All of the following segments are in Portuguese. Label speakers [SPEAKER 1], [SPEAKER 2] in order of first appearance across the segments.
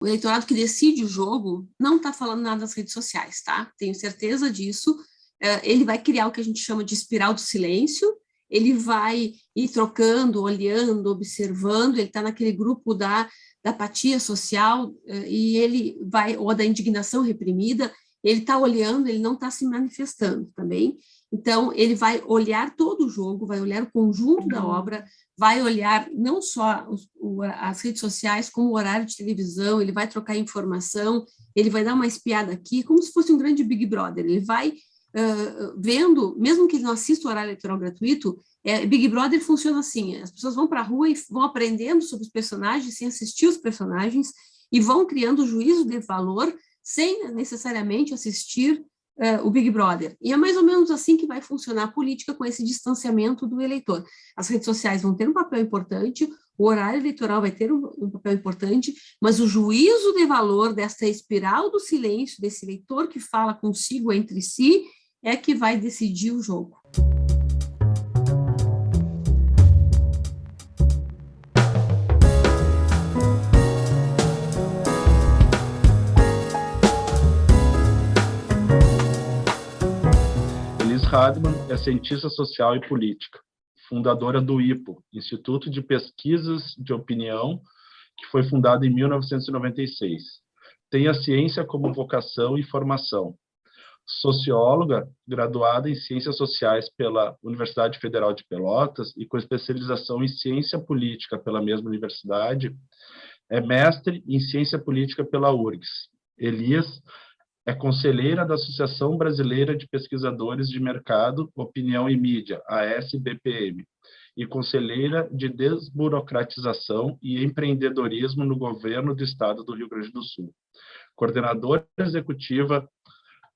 [SPEAKER 1] O eleitorado que decide o jogo não está falando nada nas redes sociais, tá? Tenho certeza disso. Ele vai criar o que a gente chama de espiral do silêncio, ele vai ir trocando, olhando, observando, ele está naquele grupo da apatia social, e ele vai, ou da indignação reprimida, ele está olhando, ele não está se manifestando também. Então, ele vai olhar todo o jogo, vai olhar o conjunto da obra, vai olhar não só as redes sociais, como o horário de televisão, ele vai trocar informação, ele vai dar uma espiada aqui, como se fosse um grande Big Brother, ele vai vendo, mesmo que ele não assista o horário eleitoral gratuito, Big Brother funciona assim, as pessoas vão para a rua e vão aprendendo sobre os personagens, sem assistir os personagens, e vão criando juízo de valor, sem necessariamente assistir o Big Brother. E é mais ou menos assim que vai funcionar a política, com esse distanciamento do eleitor. As redes sociais vão ter um papel importante, o horário eleitoral vai ter um papel importante, mas o juízo de valor desta espiral do silêncio, desse eleitor que fala consigo entre si, é que vai decidir o jogo.
[SPEAKER 2] Elis Hardman é cientista social e política, fundadora do IPO, Instituto de Pesquisas de Opinião, que foi fundado em 1996. Tem a ciência como vocação e formação. Socióloga, graduada em Ciências Sociais pela Universidade Federal de Pelotas e com especialização em Ciência Política pela mesma universidade, é mestre em Ciência Política pela URGS. Elis é conselheira da Associação Brasileira de Pesquisadores de Mercado, Opinião e Mídia, ASBPM, e conselheira de Desburocratização e Empreendedorismo no Governo do Estado do Rio Grande do Sul. Coordenadora executiva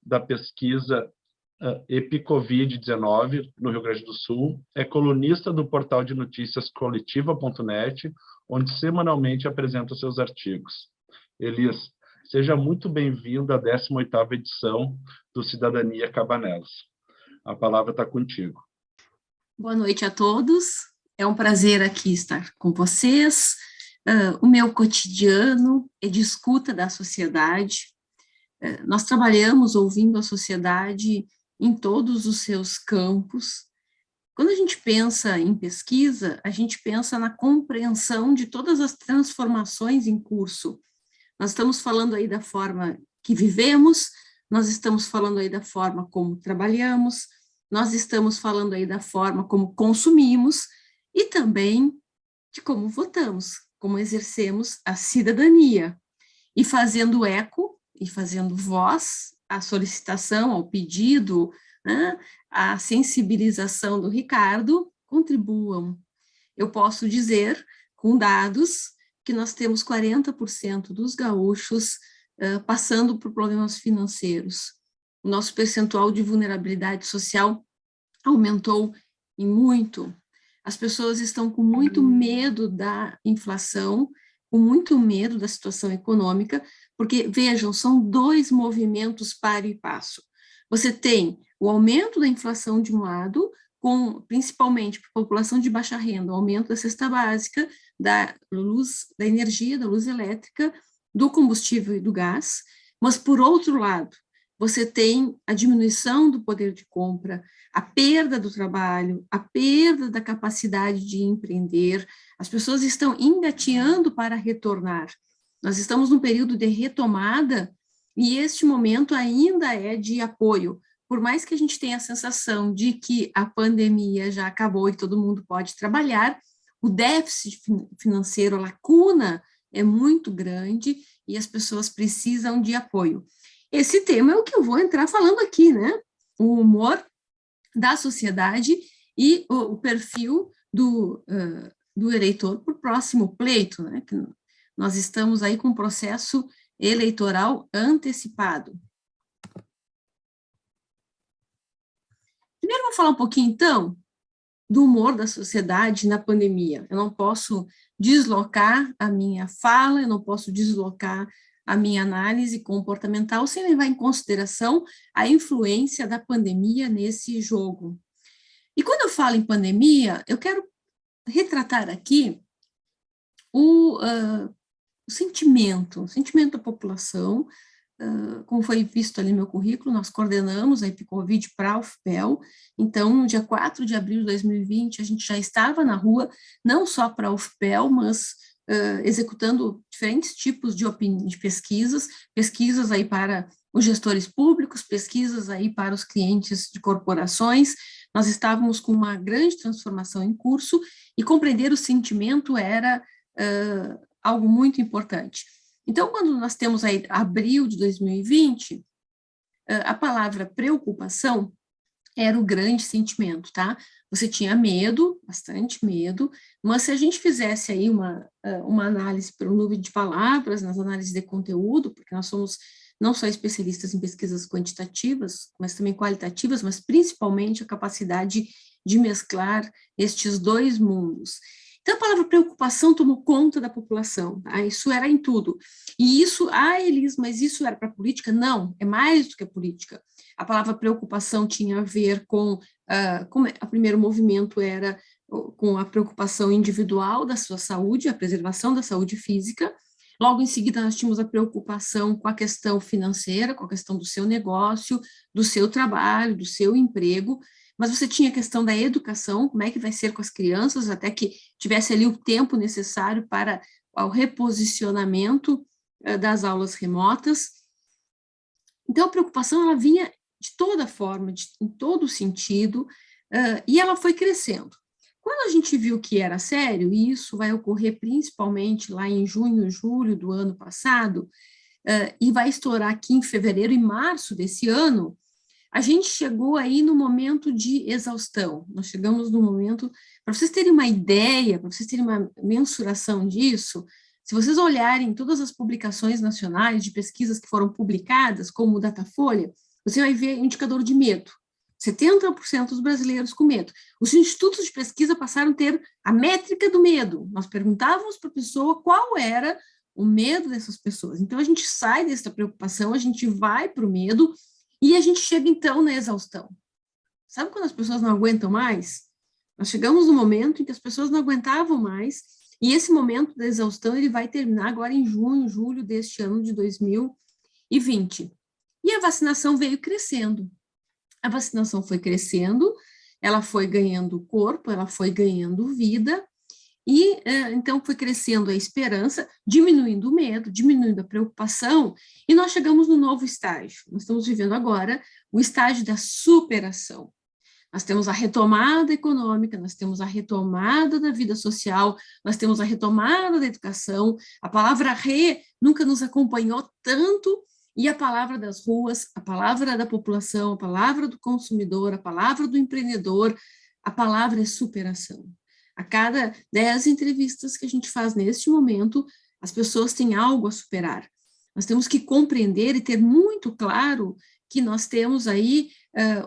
[SPEAKER 2] da pesquisa EpiCovid-19 no Rio Grande do Sul, é colunista do portal de notícias coletiva.net, onde semanalmente apresenta seus artigos. Elis, seja muito bem-vinda à 18ª edição do Cidadania Cabanelas. A palavra está contigo.
[SPEAKER 1] Boa noite a todos. É um prazer aqui estar com vocês. O meu cotidiano é de escuta da sociedade. Nós trabalhamos ouvindo a sociedade em todos os seus campos. Quando a gente pensa em pesquisa, a gente pensa na compreensão de todas as transformações em curso. Nós estamos falando aí da forma que vivemos, nós estamos falando aí da forma como trabalhamos, nós estamos falando aí da forma como consumimos e também de como votamos, como exercemos a cidadania. E fazendo eco e fazendo voz à solicitação, ao pedido, né, à sensibilização do Ricardo, contribuam. Eu posso dizer, com dados, que nós temos 40% dos gaúchos passando por problemas financeiros. O nosso percentual de vulnerabilidade social aumentou em muito. As pessoas estão com muito medo da inflação, com muito medo da situação econômica, porque, vejam, são dois movimentos par e passo. Você tem o aumento da inflação de um lado, principalmente para a população de baixa renda, o aumento da cesta básica, da luz, da energia, da luz elétrica, do combustível e do gás, mas, por outro lado, você tem a diminuição do poder de compra, a perda do trabalho, a perda da capacidade de empreender, as pessoas estão engateando para retornar. Nós estamos num período de retomada e este momento ainda é de apoio. Por mais que a gente tenha a sensação de que a pandemia já acabou e todo mundo pode trabalhar, o déficit financeiro, a lacuna é muito grande e as pessoas precisam de apoio. Esse tema é o que eu vou entrar falando aqui, né? O humor da sociedade e o perfil do eleitor para o próximo pleito, né? Que nós estamos aí com um processo eleitoral antecipado. Primeiro, vou falar um pouquinho, então, do humor da sociedade na pandemia. Eu não posso deslocar a minha fala, eu não posso deslocar a minha análise comportamental sem levar em consideração a influência da pandemia nesse jogo. E quando eu falo em pandemia, eu quero retratar aqui o o sentimento da população. Como foi visto ali no meu currículo, nós coordenamos a EpiCovid para a UFPEL, então, no dia 4 de abril de 2020, a gente já estava na rua, não só para a UFPEL, mas executando diferentes tipos de pesquisas aí para os gestores públicos, pesquisas aí para os clientes de corporações. Nós estávamos com uma grande transformação em curso, e compreender o sentimento era algo muito importante. Então, quando nós temos aí abril de 2020, a palavra preocupação era o grande sentimento, tá? Você tinha medo, bastante medo, mas se a gente fizesse aí uma análise pelo número de palavras, nas análises de conteúdo, porque nós somos não só especialistas em pesquisas quantitativas, mas também qualitativas, mas principalmente a capacidade de mesclar estes dois mundos. Então, a palavra preocupação tomou conta da população, tá? Isso era em tudo. E isso, Elis, mas isso era para política? Não, é mais do que a política. A palavra preocupação tinha a ver com o primeiro movimento era com a preocupação individual da sua saúde, a preservação da saúde física. Logo em seguida, nós tínhamos a preocupação com a questão financeira, com a questão do seu negócio, do seu trabalho, do seu emprego. Mas você tinha a questão da educação, como é que vai ser com as crianças, até que tivesse ali o tempo necessário para o reposicionamento das aulas remotas. Então, a preocupação, ela vinha de toda forma, em todo sentido, e ela foi crescendo. Quando a gente viu que era sério, e isso vai ocorrer principalmente lá em junho, julho do ano passado, e vai estourar aqui em fevereiro e março desse ano, a gente chegou aí no momento de exaustão. Nós chegamos no momento, para vocês terem uma ideia, para vocês terem uma mensuração disso, se vocês olharem todas as publicações nacionais de pesquisas que foram publicadas, como o Datafolha, você vai ver indicador de medo. 70% dos brasileiros com medo. Os institutos de pesquisa passaram a ter a métrica do medo. Nós perguntávamos para a pessoa qual era o medo dessas pessoas. Então, a gente sai dessa preocupação, a gente vai para o medo, e a gente chega, então, na exaustão. Sabe quando as pessoas não aguentam mais? Nós chegamos no momento em que as pessoas não aguentavam mais, e esse momento da exaustão, ele vai terminar agora em junho, julho deste ano de 2020. E a vacinação veio crescendo. A vacinação foi crescendo, ela foi ganhando corpo, ela foi ganhando vida, e então foi crescendo a esperança, diminuindo o medo, diminuindo a preocupação, e nós chegamos no novo estágio. Nós estamos vivendo agora o estágio da superação. Nós temos a retomada econômica, nós temos a retomada da vida social, nós temos a retomada da educação. A palavra nunca nos acompanhou tanto, e a palavra das ruas, a palavra da população, a palavra do consumidor, a palavra do empreendedor, a palavra é superação. A cada 10 entrevistas que a gente faz neste momento, as pessoas têm algo a superar. Nós temos que compreender e ter muito claro que nós temos aí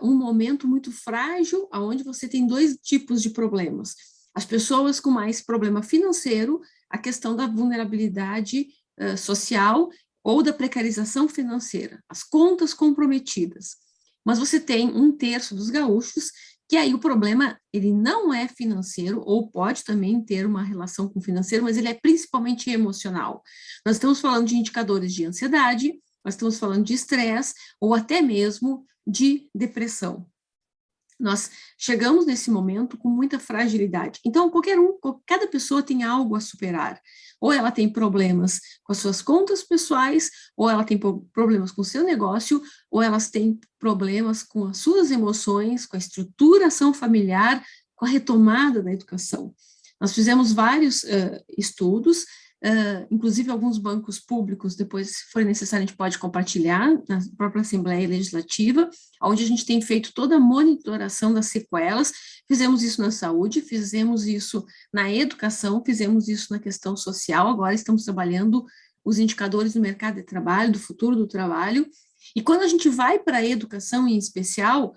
[SPEAKER 1] um momento muito frágil, onde você tem dois tipos de problemas. As pessoas com mais problema financeiro, a questão da vulnerabilidade social ou da precarização financeira, as contas comprometidas. Mas você tem 1/3 dos gaúchos que aí o problema, ele não é financeiro, ou pode também ter uma relação com o financeiro, mas ele é principalmente emocional. Nós estamos falando de indicadores de ansiedade, nós estamos falando de estresse, ou até mesmo de depressão. Nós chegamos nesse momento com muita fragilidade. Então, cada pessoa tem algo a superar. Ou ela tem problemas com as suas contas pessoais, ou ela tem problemas com o seu negócio, ou elas têm problemas com as suas emoções, com a estruturação familiar, com a retomada da educação. Nós fizemos vários estudos, inclusive alguns bancos públicos, depois, se for necessário, a gente pode compartilhar na própria Assembleia Legislativa, onde a gente tem feito toda a monitoração das sequelas. Fizemos isso na saúde, fizemos isso na educação, fizemos isso na questão social, agora estamos trabalhando os indicadores do mercado de trabalho, do futuro do trabalho, e quando a gente vai para a educação em especial,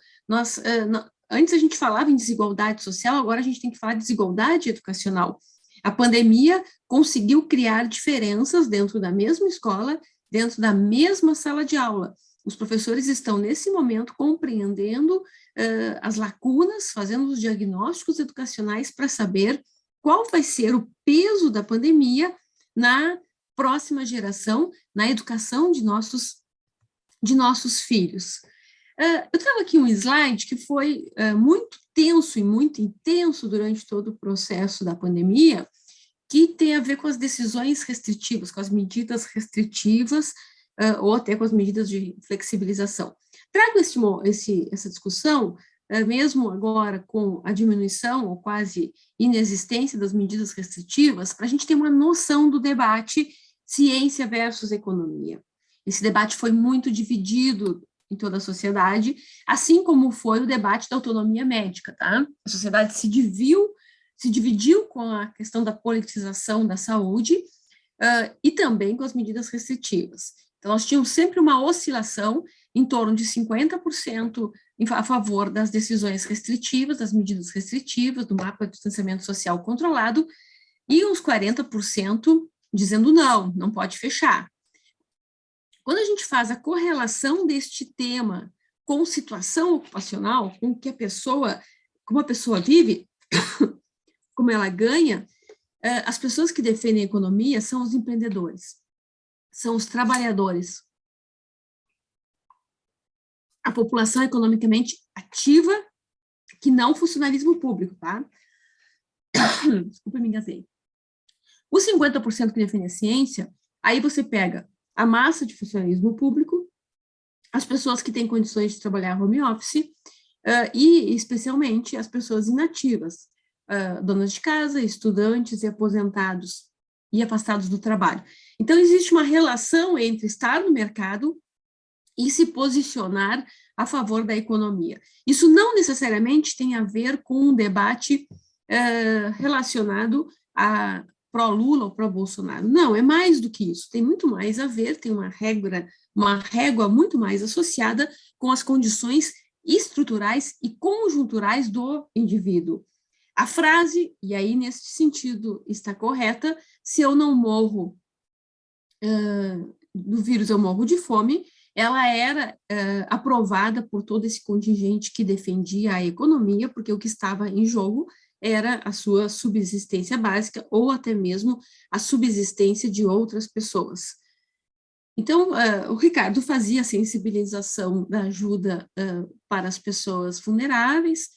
[SPEAKER 1] antes a gente falava em desigualdade social, agora a gente tem que falar de desigualdade educacional. A pandemia conseguiu criar diferenças dentro da mesma escola, dentro da mesma sala de aula. Os professores estão, nesse momento, compreendendo as lacunas, fazendo os diagnósticos educacionais para saber qual vai ser o peso da pandemia na próxima geração, na educação de nossos filhos. Eu trago aqui um slide que foi muito tenso e muito intenso durante todo o processo da pandemia, que tem a ver com as decisões restritivas, com as medidas restritivas, ou até com as medidas de flexibilização. Trago essa discussão, mesmo agora com a diminuição ou quase inexistência das medidas restritivas, para a gente ter uma noção do debate ciência versus economia. Esse debate foi muito dividido em toda a sociedade, assim como foi o debate da autonomia médica, tá? A sociedade se dividiu com a questão da politização da saúde e também com as medidas restritivas. Então, nós tínhamos sempre uma oscilação em torno de 50% a favor das decisões restritivas, das medidas restritivas, do mapa de distanciamento social controlado, e uns 40% dizendo não pode fechar. Quando a gente faz a correlação deste tema com situação ocupacional, com que como a pessoa vive, como ela ganha, as pessoas que defendem a economia são os empreendedores, são os trabalhadores. A população economicamente ativa, que não o funcionalismo público, tá? Desculpa, me engasguei. Os 50% que defendem a ciência, aí você pega a massa de funcionalismo público, as pessoas que têm condições de trabalhar home office, e especialmente as pessoas inativas, donas de casa, estudantes e aposentados e afastados do trabalho. Então, existe uma relação entre estar no mercado e se posicionar a favor da economia. Isso não necessariamente tem a ver com um debate relacionado a pró-Lula ou pró-Bolsonaro. Não, é mais do que isso, tem muito mais a ver, tem uma régua muito mais associada com as condições estruturais e conjunturais do indivíduo. A frase, e aí nesse sentido está correta, se eu não morro do vírus, eu morro de fome, ela era aprovada por todo esse contingente que defendia a economia, porque o que estava em jogo era a sua subsistência básica ou até mesmo a subsistência de outras pessoas. Então, o Ricardo fazia a sensibilização da ajuda para as pessoas vulneráveis,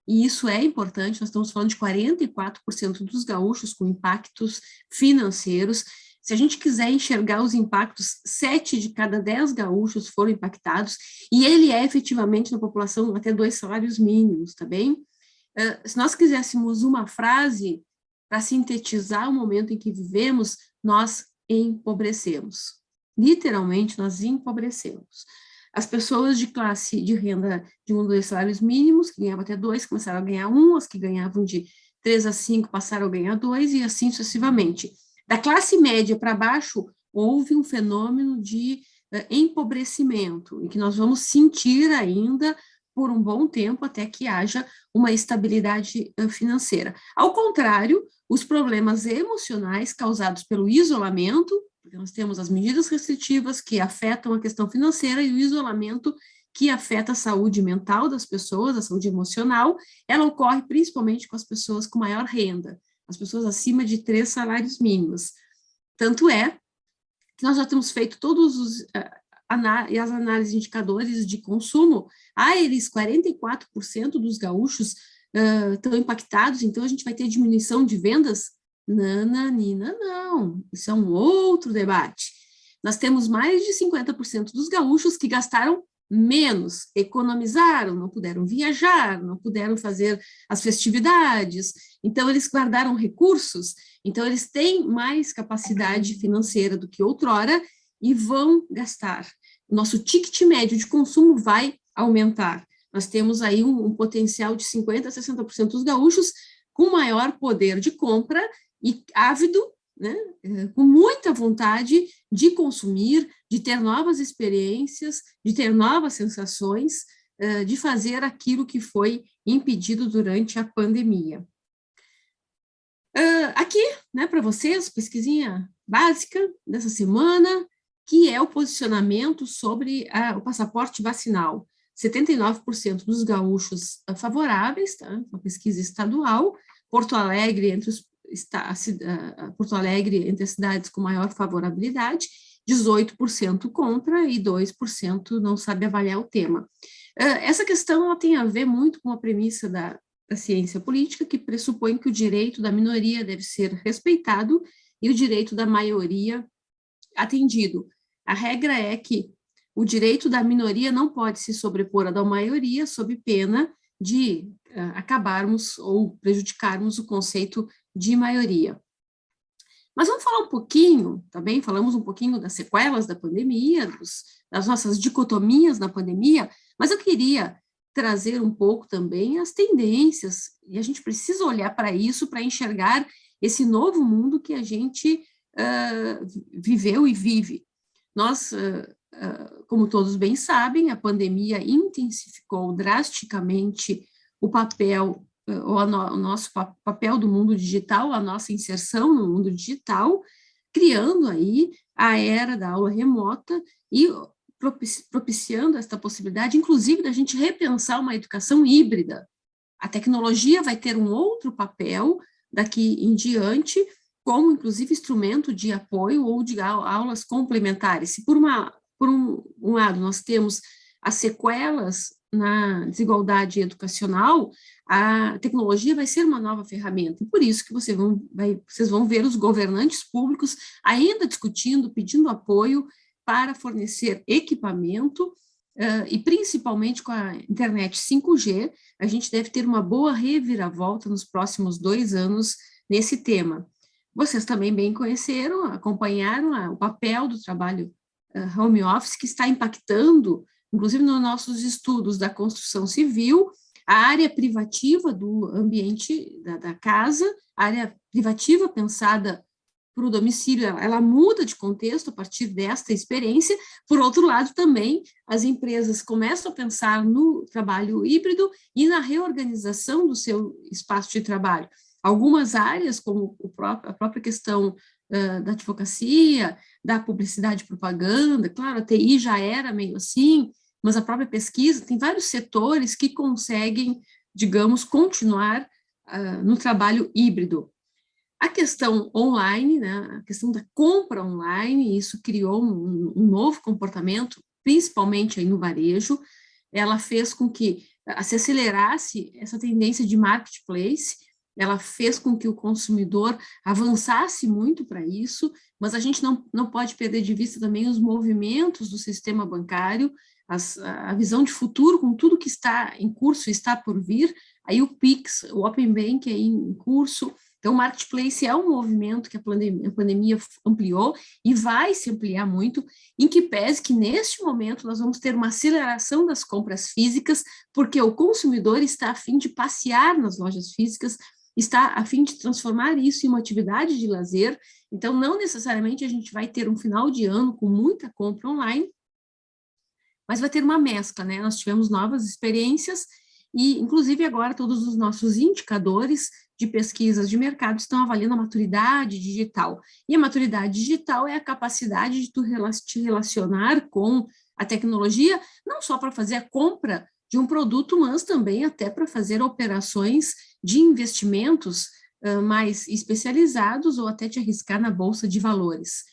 [SPEAKER 1] e isso é importante, nós estamos falando de 44% dos gaúchos com impactos financeiros. Se a gente quiser enxergar os impactos, 7 de cada 10 gaúchos foram impactados, e ele é efetivamente na população até 2 salários mínimos, tá bem? Se nós quiséssemos uma frase para sintetizar o momento em que vivemos, nós empobrecemos. Literalmente, nós empobrecemos. As pessoas de classe de renda de 1 ou 2 salários mínimos, que ganhavam até 2, começaram a ganhar 1, as que ganhavam de 3 a 5 passaram a ganhar 2, e assim sucessivamente. Da classe média para baixo, houve um fenômeno de empobrecimento, e que nós vamos sentir ainda por um bom tempo, até que haja uma estabilidade financeira. Ao contrário, os problemas emocionais causados pelo isolamento, porque nós temos as medidas restritivas que afetam a questão financeira e o isolamento que afeta a saúde mental das pessoas, a saúde emocional, ela ocorre principalmente com as pessoas com maior renda, as pessoas acima de 3 salários mínimos. Tanto é que nós já temos feito todos as análises de indicadores de consumo, eles 44% dos gaúchos estão impactados, então a gente vai ter diminuição de vendas? Nananina, não, isso é um outro debate. Nós temos mais de 50% dos gaúchos que gastaram menos, economizaram, não puderam viajar, não puderam fazer as festividades, então eles guardaram recursos, então eles têm mais capacidade financeira do que outrora e vão gastar. O nosso ticket médio de consumo vai aumentar. Nós temos aí um potencial de 50% a 60% dos gaúchos com maior poder de compra e ávido, né, com muita vontade de consumir, de ter novas experiências, de ter novas sensações, de fazer aquilo que foi impedido durante a pandemia. Aqui, né, para vocês, pesquisinha básica dessa semana, que é o posicionamento sobre o passaporte vacinal. 79% dos gaúchos favoráveis, tá? Uma pesquisa estadual, Porto Alegre entre os Porto Alegre entre as cidades com maior favorabilidade, 18% contra e 2% não sabe avaliar o tema. Essa questão ela tem a ver muito com a premissa da ciência política, que pressupõe que o direito da minoria deve ser respeitado e o direito da maioria atendido. A regra é que o direito da minoria não pode se sobrepor à da maioria, sob pena de acabarmos ou prejudicarmos o conceito de maioria. Mas vamos falar um pouquinho, também falamos um pouquinho das sequelas da pandemia, das nossas dicotomias na pandemia, mas eu queria trazer um pouco também as tendências, e a gente precisa olhar para isso para enxergar esse novo mundo que a gente viveu e vive. Nós, como todos bem sabem, a pandemia intensificou drasticamente o papel, o nosso papel do mundo digital, a nossa inserção no mundo digital, criando aí a era da aula remota e propiciando esta possibilidade, inclusive, da gente repensar uma educação híbrida. A tecnologia vai ter um outro papel daqui em diante, como, inclusive, instrumento de apoio ou de aulas complementares. Se, por um lado, nós temos as sequelas na desigualdade educacional, a tecnologia vai ser uma nova ferramenta, e por isso que vocês vão ver os governantes públicos ainda discutindo, pedindo apoio para fornecer equipamento, e principalmente com a internet 5G, a gente deve ter uma boa reviravolta nos próximos 2 anos nesse tema. Vocês também bem conheceram, acompanharam o papel do trabalho home office, que está impactando, inclusive nos nossos estudos da construção civil, a área privativa do ambiente da casa, a área privativa pensada para o domicílio, ela muda de contexto a partir desta experiência. Por outro lado, também, as empresas começam a pensar no trabalho híbrido e na reorganização do seu espaço de trabalho. Algumas áreas, como a própria questão da advocacia, da publicidade e propaganda, claro, a TI já era meio assim, mas a própria pesquisa, tem vários setores que conseguem, digamos, continuar no trabalho híbrido. A questão online, né, a questão da compra online, isso criou um novo comportamento, principalmente aí no varejo, ela fez com que se acelerasse essa tendência de marketplace, ela fez com que o consumidor avançasse muito para isso, mas a gente não pode perder de vista também os movimentos do sistema bancário, a visão de futuro com tudo que está em curso, está por vir, aí o Pix, o Open Bank aí em curso. Então, o marketplace é um movimento que a pandemia ampliou e vai se ampliar muito, em que pese que, neste momento, nós vamos ter uma aceleração das compras físicas, porque o consumidor está a fim de passear nas lojas físicas, está a fim de transformar isso em uma atividade de lazer. Então, não necessariamente a gente vai ter um final de ano com muita compra online, mas vai ter uma mescla, né? Nós tivemos novas experiências e, inclusive, agora todos os nossos indicadores de pesquisas de mercado estão avaliando a maturidade digital. E a maturidade digital é a capacidade de tu te relacionar com a tecnologia, não só para fazer a compra de um produto, mas também até para fazer operações de investimentos mais especializados ou até te arriscar na bolsa de valores.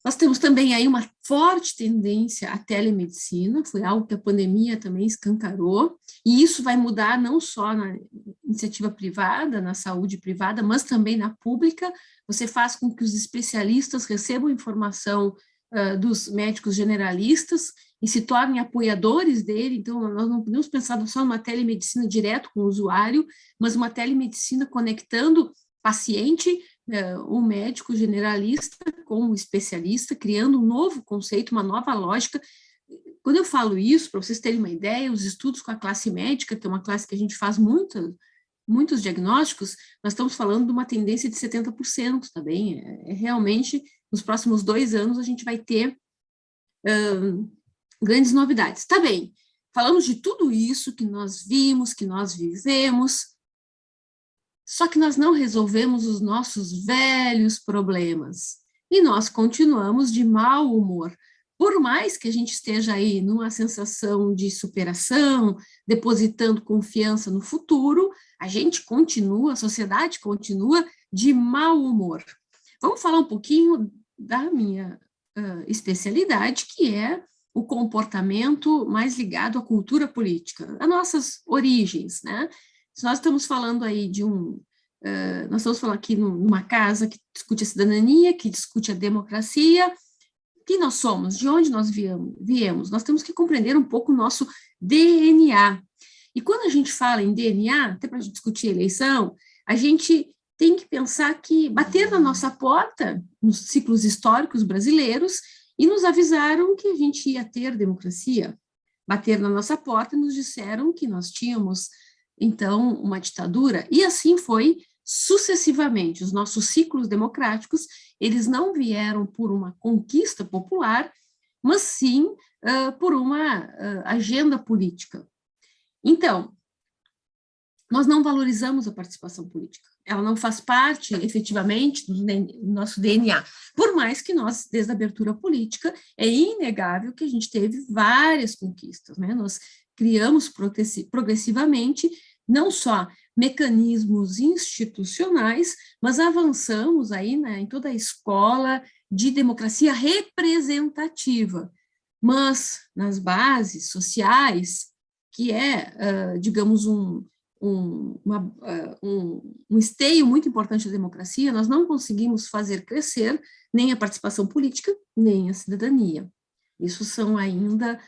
[SPEAKER 1] Nós temos também aí uma forte tendência à telemedicina, foi algo que a pandemia também escancarou, e isso vai mudar não só na iniciativa privada, na saúde privada, mas também na pública. Você faz com que os especialistas recebam informação dos médicos generalistas e se tornem apoiadores dele. Então, nós não podemos pensar só numa telemedicina direto com o usuário, mas uma telemedicina conectando paciente, um médico generalista com um especialista, criando um novo conceito, uma nova lógica. Quando eu falo isso, para vocês terem uma ideia, os estudos com a classe médica, que é uma classe que a gente faz muitos diagnósticos, nós estamos falando de uma tendência de 70%, tá bem? Realmente, nos próximos 2 anos, a gente vai ter grandes novidades. Tá bem, falamos de tudo isso que nós vimos, que nós vivemos, só que nós não resolvemos os nossos velhos problemas e nós continuamos de mau humor. Por mais que a gente esteja aí numa sensação de superação, depositando confiança no futuro, a sociedade continua de mau humor. Vamos falar um pouquinho da minha especialidade, que é o comportamento mais ligado à cultura política, às nossas origens, né? Se nós estamos falando aí nós estamos falando aqui numa casa que discute a cidadania, que discute a democracia. Quem nós somos? De onde nós viemos? Nós temos que compreender um pouco o nosso DNA. E quando a gente fala em DNA, até para discutir eleição, a gente tem que pensar que bater na nossa porta, nos ciclos históricos brasileiros, e nos avisaram que a gente ia ter democracia. Bater na nossa porta e nos disseram que nós tínhamos, então, uma ditadura, e assim foi sucessivamente. Os nossos ciclos democráticos, eles não vieram por uma conquista popular, mas sim por uma agenda política. Então, nós não valorizamos a participação política. Ela não faz parte, efetivamente, do nosso DNA. Por mais que nós, desde a abertura política, é inegável que a gente teve várias conquistas, né? Nós criamos progressivamente, não só mecanismos institucionais, mas avançamos aí, né, em toda a escola de democracia representativa. Mas, nas bases sociais, que é, digamos, um esteio muito importante da democracia, nós não conseguimos fazer crescer nem a participação política, nem a cidadania. Isso são ainda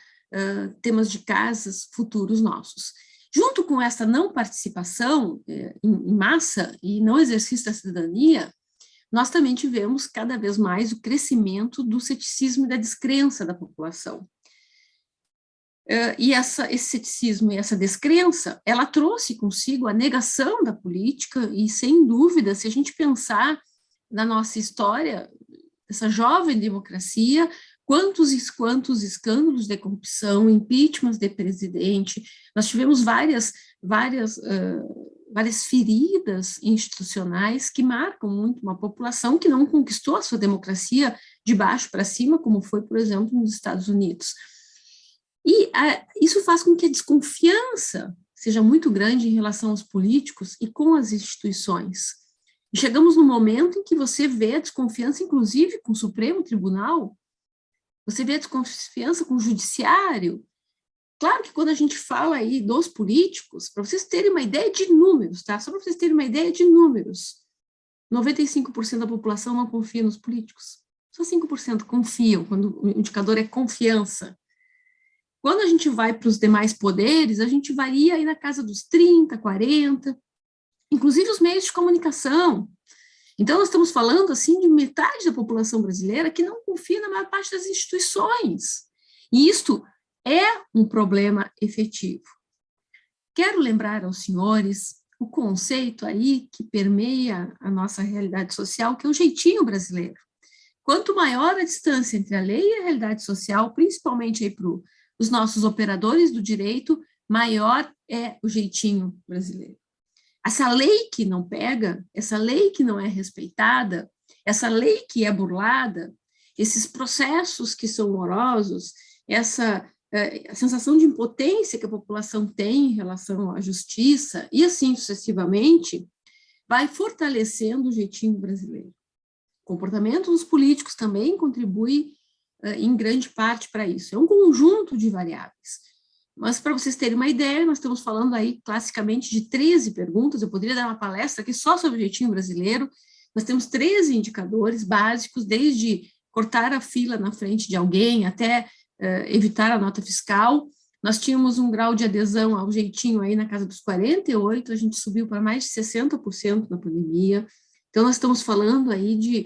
[SPEAKER 1] temas de casas futuros nossos. Junto com essa não participação em massa e não exercício da cidadania, nós também tivemos cada vez mais o crescimento do ceticismo e da descrença da população. E esse ceticismo e essa descrença, ela trouxe consigo a negação da política, e sem dúvida, se a gente pensar na nossa história, essa jovem democracia, quantos escândalos de corrupção, impeachments de presidente, nós tivemos várias feridas institucionais que marcam muito uma população que não conquistou a sua democracia de baixo para cima, como foi, por exemplo, nos Estados Unidos. E isso faz com que a desconfiança seja muito grande em relação aos políticos e com as instituições. E chegamos no momento em que você vê a desconfiança, inclusive, com o Supremo Tribunal, você vê a desconfiança com o Judiciário. Claro que quando a gente fala aí dos políticos, para vocês terem uma ideia de números, tá? Só para vocês terem uma ideia de números, 95% da população não confia nos políticos. Só 5% confiam, quando o indicador é confiança. Quando a gente vai para os demais poderes, a gente varia aí na casa dos 30, 40, inclusive os meios de comunicação. Então, nós estamos falando, assim, de metade da população brasileira que não confia na maior parte das instituições. E isto é um problema efetivo. Quero lembrar aos senhores o conceito aí que permeia a nossa realidade social, que é o jeitinho brasileiro. Quanto maior a distância entre a lei e a realidade social, principalmente aí para os nossos operadores do direito, maior é o jeitinho brasileiro. Essa lei que não pega, essa lei que não é respeitada, essa lei que é burlada, esses processos que são morosos, essa a sensação de impotência que a população tem em relação à justiça, e assim sucessivamente, vai fortalecendo o jeitinho brasileiro. O comportamento dos políticos também contribui em grande parte para isso. É um conjunto de variáveis. Mas, para vocês terem uma ideia, nós estamos falando aí, classicamente, de 13 perguntas. Eu poderia dar uma palestra aqui só sobre o jeitinho brasileiro. Nós temos 13 indicadores básicos, desde cortar a fila na frente de alguém até evitar a nota fiscal. Nós tínhamos um grau de adesão ao jeitinho aí na casa dos 48%, a gente subiu para mais de 60% na pandemia. Então, nós estamos falando aí de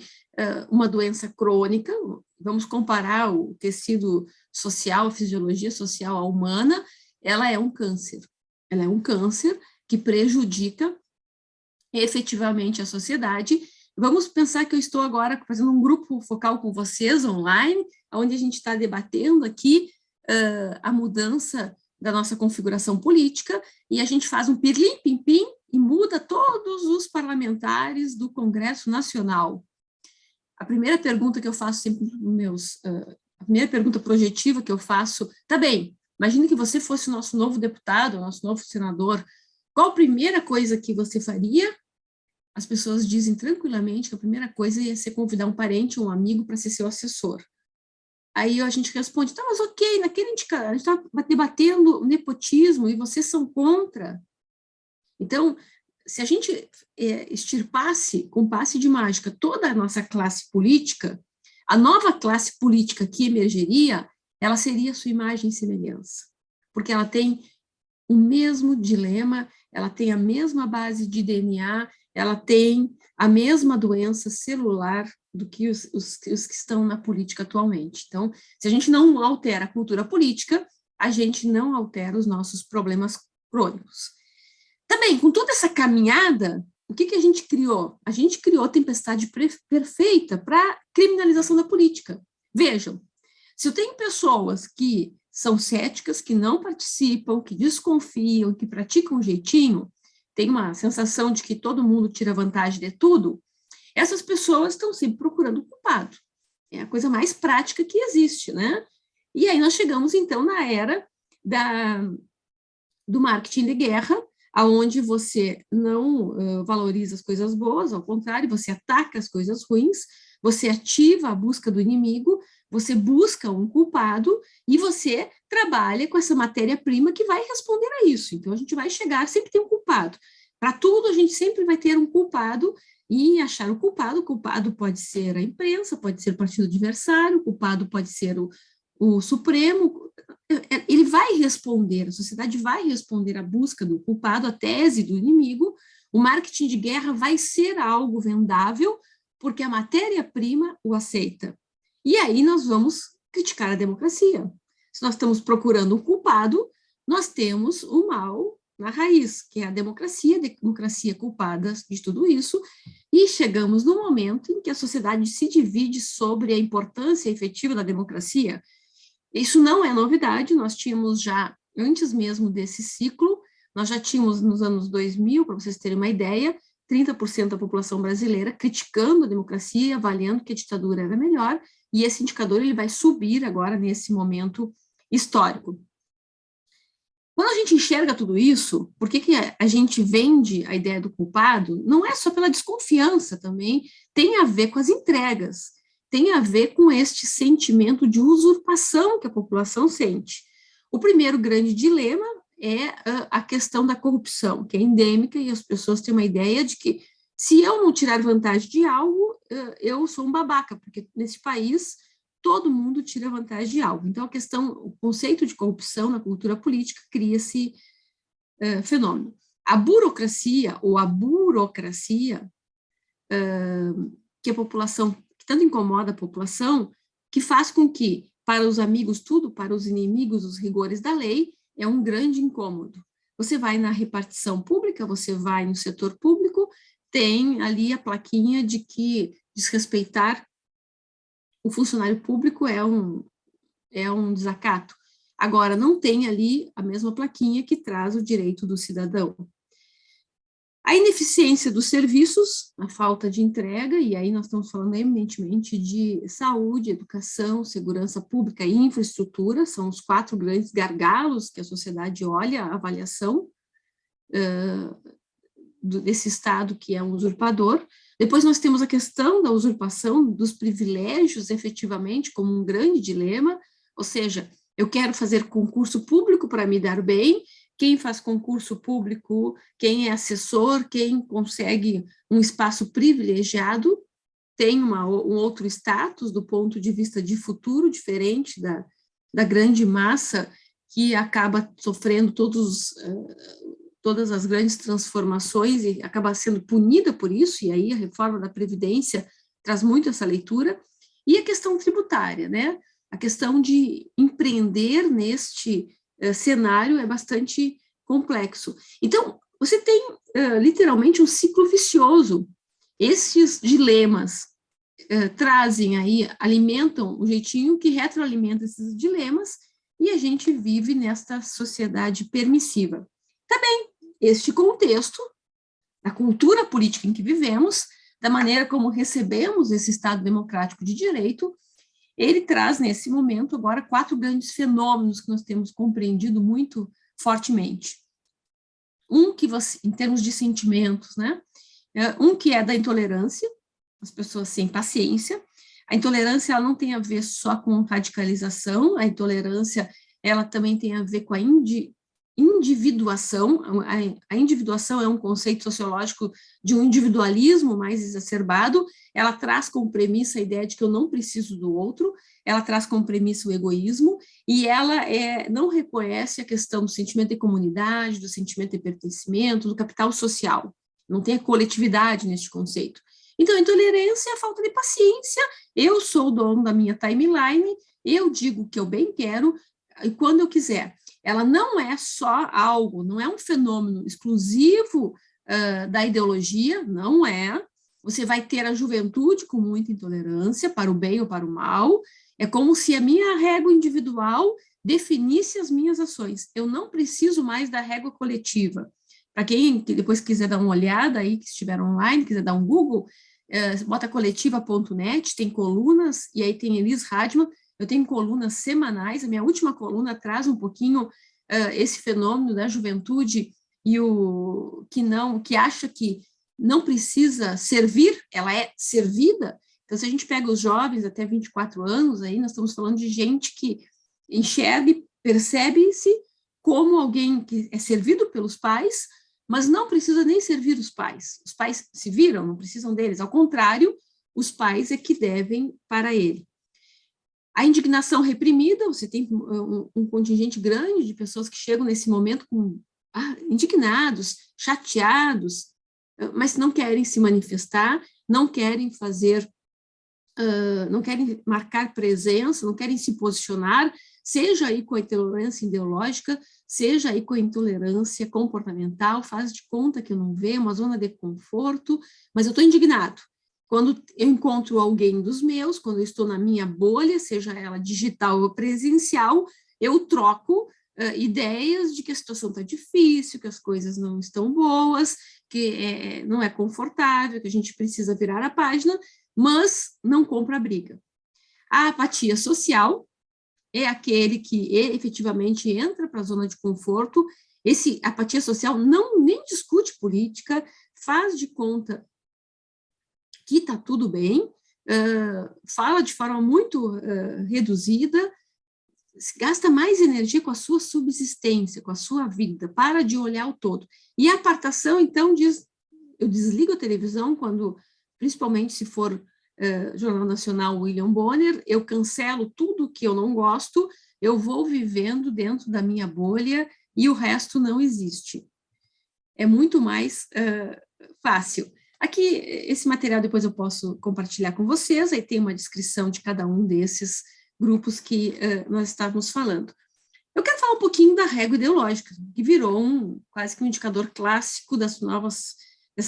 [SPEAKER 1] uma doença crônica. Vamos comparar o tecido social, a fisiologia social à humana, ela é um câncer. Ela é um câncer que prejudica efetivamente a sociedade. Vamos pensar que eu estou agora fazendo um grupo focal com vocês online, onde a gente está debatendo aqui a mudança da nossa configuração política, e a gente faz um pirlim-pim-pim e muda todos os parlamentares do Congresso Nacional. A primeira pergunta que eu faço sempre nos a primeira pergunta projetiva que eu faço, tá bem, imagine que você fosse o nosso novo deputado, o nosso novo senador, Qual a primeira coisa que você faria? As pessoas dizem tranquilamente que a primeira coisa é você convidar um parente ou um amigo para ser seu assessor. Aí a gente responde, tá, mas ok, naquele indicador, a gente está debatendo nepotismo e vocês são contra. Então, se a gente extirpasse, com passe de mágica, toda a nossa classe política, a nova classe política que emergeria, ela seria sua imagem e semelhança, porque ela tem o mesmo dilema, ela tem a mesma base de DNA, ela tem a mesma doença celular do que os que estão na política atualmente. Então, se a gente não altera a cultura política, a gente não altera os nossos problemas crônicos. Também, com toda essa caminhada, o que a gente criou? A gente criou a tempestade perfeita para criminalização da política. Vejam, se eu tenho pessoas que são céticas, que não participam, que desconfiam, que praticam um jeitinho, tem uma sensação de que todo mundo tira vantagem de tudo, essas pessoas estão sempre procurando o culpado. É a coisa mais prática que existe, né? E aí nós chegamos, então, na era do marketing de guerra, aonde você não valoriza as coisas boas, ao contrário, você ataca as coisas ruins, você ativa a busca do inimigo, você busca um culpado e você trabalha com essa matéria-prima que vai responder a isso. Então, a gente vai chegar, sempre tem um culpado. Para tudo, a gente sempre vai ter um culpado e achar o culpado pode ser a imprensa, pode ser o partido adversário, o culpado pode ser o Supremo, ele vai responder, a sociedade vai responder à busca do culpado, à tese do inimigo, o marketing de guerra vai ser algo vendável, porque a matéria-prima o aceita. E aí nós vamos criticar a democracia. Se nós estamos procurando um culpado, nós temos o mal na raiz, que é a democracia culpada de tudo isso, e chegamos no momento em que a sociedade se divide sobre a importância efetiva da democracia. Isso não é novidade, nós tínhamos já, antes mesmo desse ciclo, nós já tínhamos nos anos 2000, para vocês terem uma ideia, 30% da população brasileira criticando a democracia, avaliando que a ditadura era melhor, e esse indicador ele vai subir agora nesse momento histórico. Quando a gente enxerga tudo isso, por que a gente vende a ideia do culpado? Não é só pela desconfiança também, tem a ver com as entregas, tem a ver com este sentimento de usurpação que a população sente. O primeiro grande dilema é a questão da corrupção, que é endêmica, e as pessoas têm uma ideia de que se eu não tirar vantagem de algo, eu sou um babaca, porque nesse país todo mundo tira vantagem de algo. Então, o conceito de corrupção na cultura política cria esse fenômeno. A burocracia, que a população, que tanto incomoda a população, que faz com que, para os amigos tudo, para os inimigos os rigores da lei, é um grande incômodo. Você vai na repartição pública, você vai no setor público, tem ali a plaquinha de que desrespeitar o funcionário público é um desacato. Agora, não tem ali a mesma plaquinha que traz o direito do cidadão. A ineficiência dos serviços, a falta de entrega, e aí nós estamos falando eminentemente de saúde, educação, segurança pública e infraestrutura, são os 4 grandes gargalos que a sociedade olha a avaliação desse Estado que é um usurpador. Depois nós temos a questão da usurpação dos privilégios, efetivamente, como um grande dilema, ou seja, eu quero fazer concurso público para me dar bem, quem faz concurso público, quem é assessor, quem consegue um espaço privilegiado, tem um outro status do ponto de vista de futuro, diferente da grande massa que acaba sofrendo todas as grandes transformações e acaba sendo punida por isso, e aí a reforma da Previdência traz muito essa leitura, e a questão tributária, né? A questão de empreender neste cenário é bastante complexo. Então, você tem literalmente um ciclo vicioso. Esses dilemas trazem aí, alimentam o jeitinho que retroalimenta esses dilemas, e a gente vive nesta sociedade permissiva. Também, este contexto, a cultura política em que vivemos, da maneira como recebemos esse Estado democrático de direito, ele traz, nesse momento, agora 4 grandes fenômenos que nós temos compreendido muito fortemente. em termos de sentimentos, né? Um que é da intolerância, as pessoas sem paciência. A intolerância, ela não tem a ver só com radicalização, a intolerância, ela também tem a ver com a individuação. A individuação é um conceito sociológico de um individualismo mais exacerbado. Ela traz como premissa a ideia de que eu não preciso do outro, ela traz como premissa o egoísmo, e ela não reconhece a questão do sentimento de comunidade, do sentimento de pertencimento, do capital social. Não tem a coletividade neste conceito. Então, a intolerância é a falta de paciência. Eu sou o dono da minha timeline, eu digo o que eu bem quero, e quando eu quiser. Ela não é só algo, não é um fenômeno exclusivo da ideologia, não é. Você vai ter a juventude com muita intolerância, para o bem ou para o mal. É como se a minha régua individual definisse as minhas ações. Eu não preciso mais da régua coletiva. Para quem depois quiser dar uma olhada aí, que estiver online, quiser dar um Google, bota coletiva.net, tem colunas, e aí tem Elis Radman. Eu tenho colunas semanais, a minha última coluna traz um pouquinho esse fenômeno da juventude e o que acha que não precisa servir, ela é servida. Então, se a gente pega os jovens até 24 anos, aí nós estamos falando de gente que enxerga e percebe-se como alguém que é servido pelos pais, mas não precisa nem servir os pais. Os pais se viram, não precisam deles. Ao contrário, os pais é que devem para ele. A indignação reprimida, você tem um contingente grande de pessoas que chegam nesse momento indignados, chateados, mas não querem se manifestar, não querem fazer, não querem marcar presença, não querem se posicionar, seja aí com a intolerância ideológica, seja aí com a intolerância comportamental, faz de conta que eu não vejo, uma zona de conforto, mas eu estou indignado. Quando eu encontro alguém dos meus, quando eu estou na minha bolha, seja ela digital ou presencial, eu troco ideias de que a situação está difícil, que as coisas não estão boas, que não é confortável, que a gente precisa virar a página, mas não compra a briga. A apatia social é aquele que efetivamente entra para a zona de conforto. Esse apatia social nem discute política, faz de conta que está tudo bem, fala de forma muito reduzida, gasta mais energia com a sua subsistência, com a sua vida, para de olhar o todo. E a apartação, então, diz, eu desligo a televisão quando, principalmente se for Jornal Nacional William Bonner, eu cancelo tudo que eu não gosto, eu vou vivendo dentro da minha bolha e o resto não existe. É muito mais fácil. Aqui, esse material depois eu posso compartilhar com vocês, aí tem uma descrição de cada um desses grupos que nós estávamos falando. Eu quero falar um pouquinho da régua ideológica, que virou quase que um indicador clássico dessa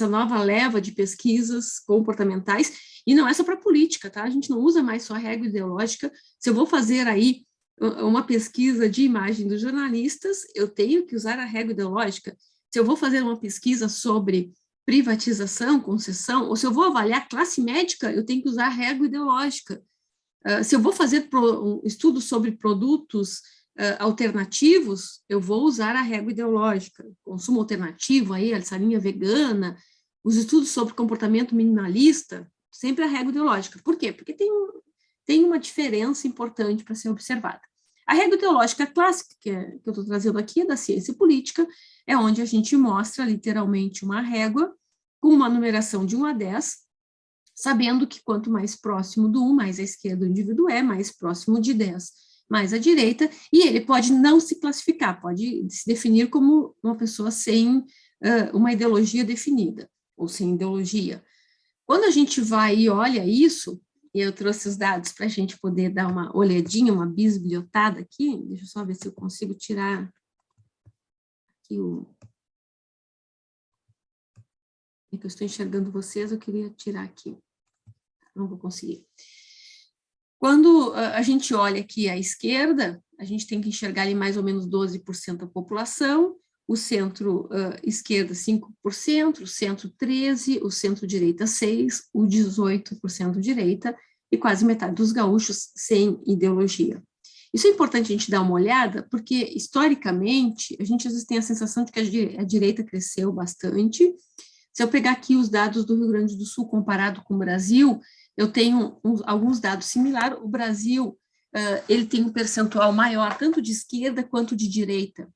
[SPEAKER 1] nova leva de pesquisas comportamentais, e não é só para política, tá? A gente não usa mais só a régua ideológica. Se eu vou fazer aí uma pesquisa de imagem dos jornalistas, eu tenho que usar a régua ideológica. Se eu vou fazer uma pesquisa sobre privatização, concessão, ou se eu vou avaliar classe médica, eu tenho que usar a régua ideológica. Se eu vou fazer um estudo sobre produtos alternativos, eu vou usar a régua ideológica, consumo alternativo, aí, essa linha vegana, os estudos sobre comportamento minimalista, sempre a régua ideológica. Por quê? Porque tem uma diferença importante para ser observada. A régua ideológica clássica, que eu estou trazendo aqui, é da ciência política, é onde a gente mostra literalmente uma régua com uma numeração de 1 a 10, sabendo que quanto mais próximo do 1, mais à esquerda o indivíduo é, mais próximo de 10, mais à direita, e ele pode não se classificar, pode se definir como uma pessoa sem uma ideologia definida, ou sem ideologia. Quando a gente vai e olha isso, e eu trouxe os dados para a gente poder dar uma olhadinha, uma bisbilhotada aqui, deixa eu só ver se eu consigo tirar aqui É que eu estou enxergando vocês, eu queria tirar aqui. Não vou conseguir. Quando a gente olha aqui à esquerda, a gente tem que enxergar ali mais ou menos 12% da população, o centro-esquerda 5%, o centro 13%, o centro-direita 6%, o 18% direita, e quase metade dos gaúchos sem ideologia. Isso é importante a gente dar uma olhada, porque, historicamente, a gente às vezes tem a sensação de que a direita cresceu bastante. Se eu pegar aqui os dados do Rio Grande do Sul comparado com o Brasil, eu tenho alguns dados similares. O Brasil, ele tem um percentual maior, tanto de esquerda quanto de direita.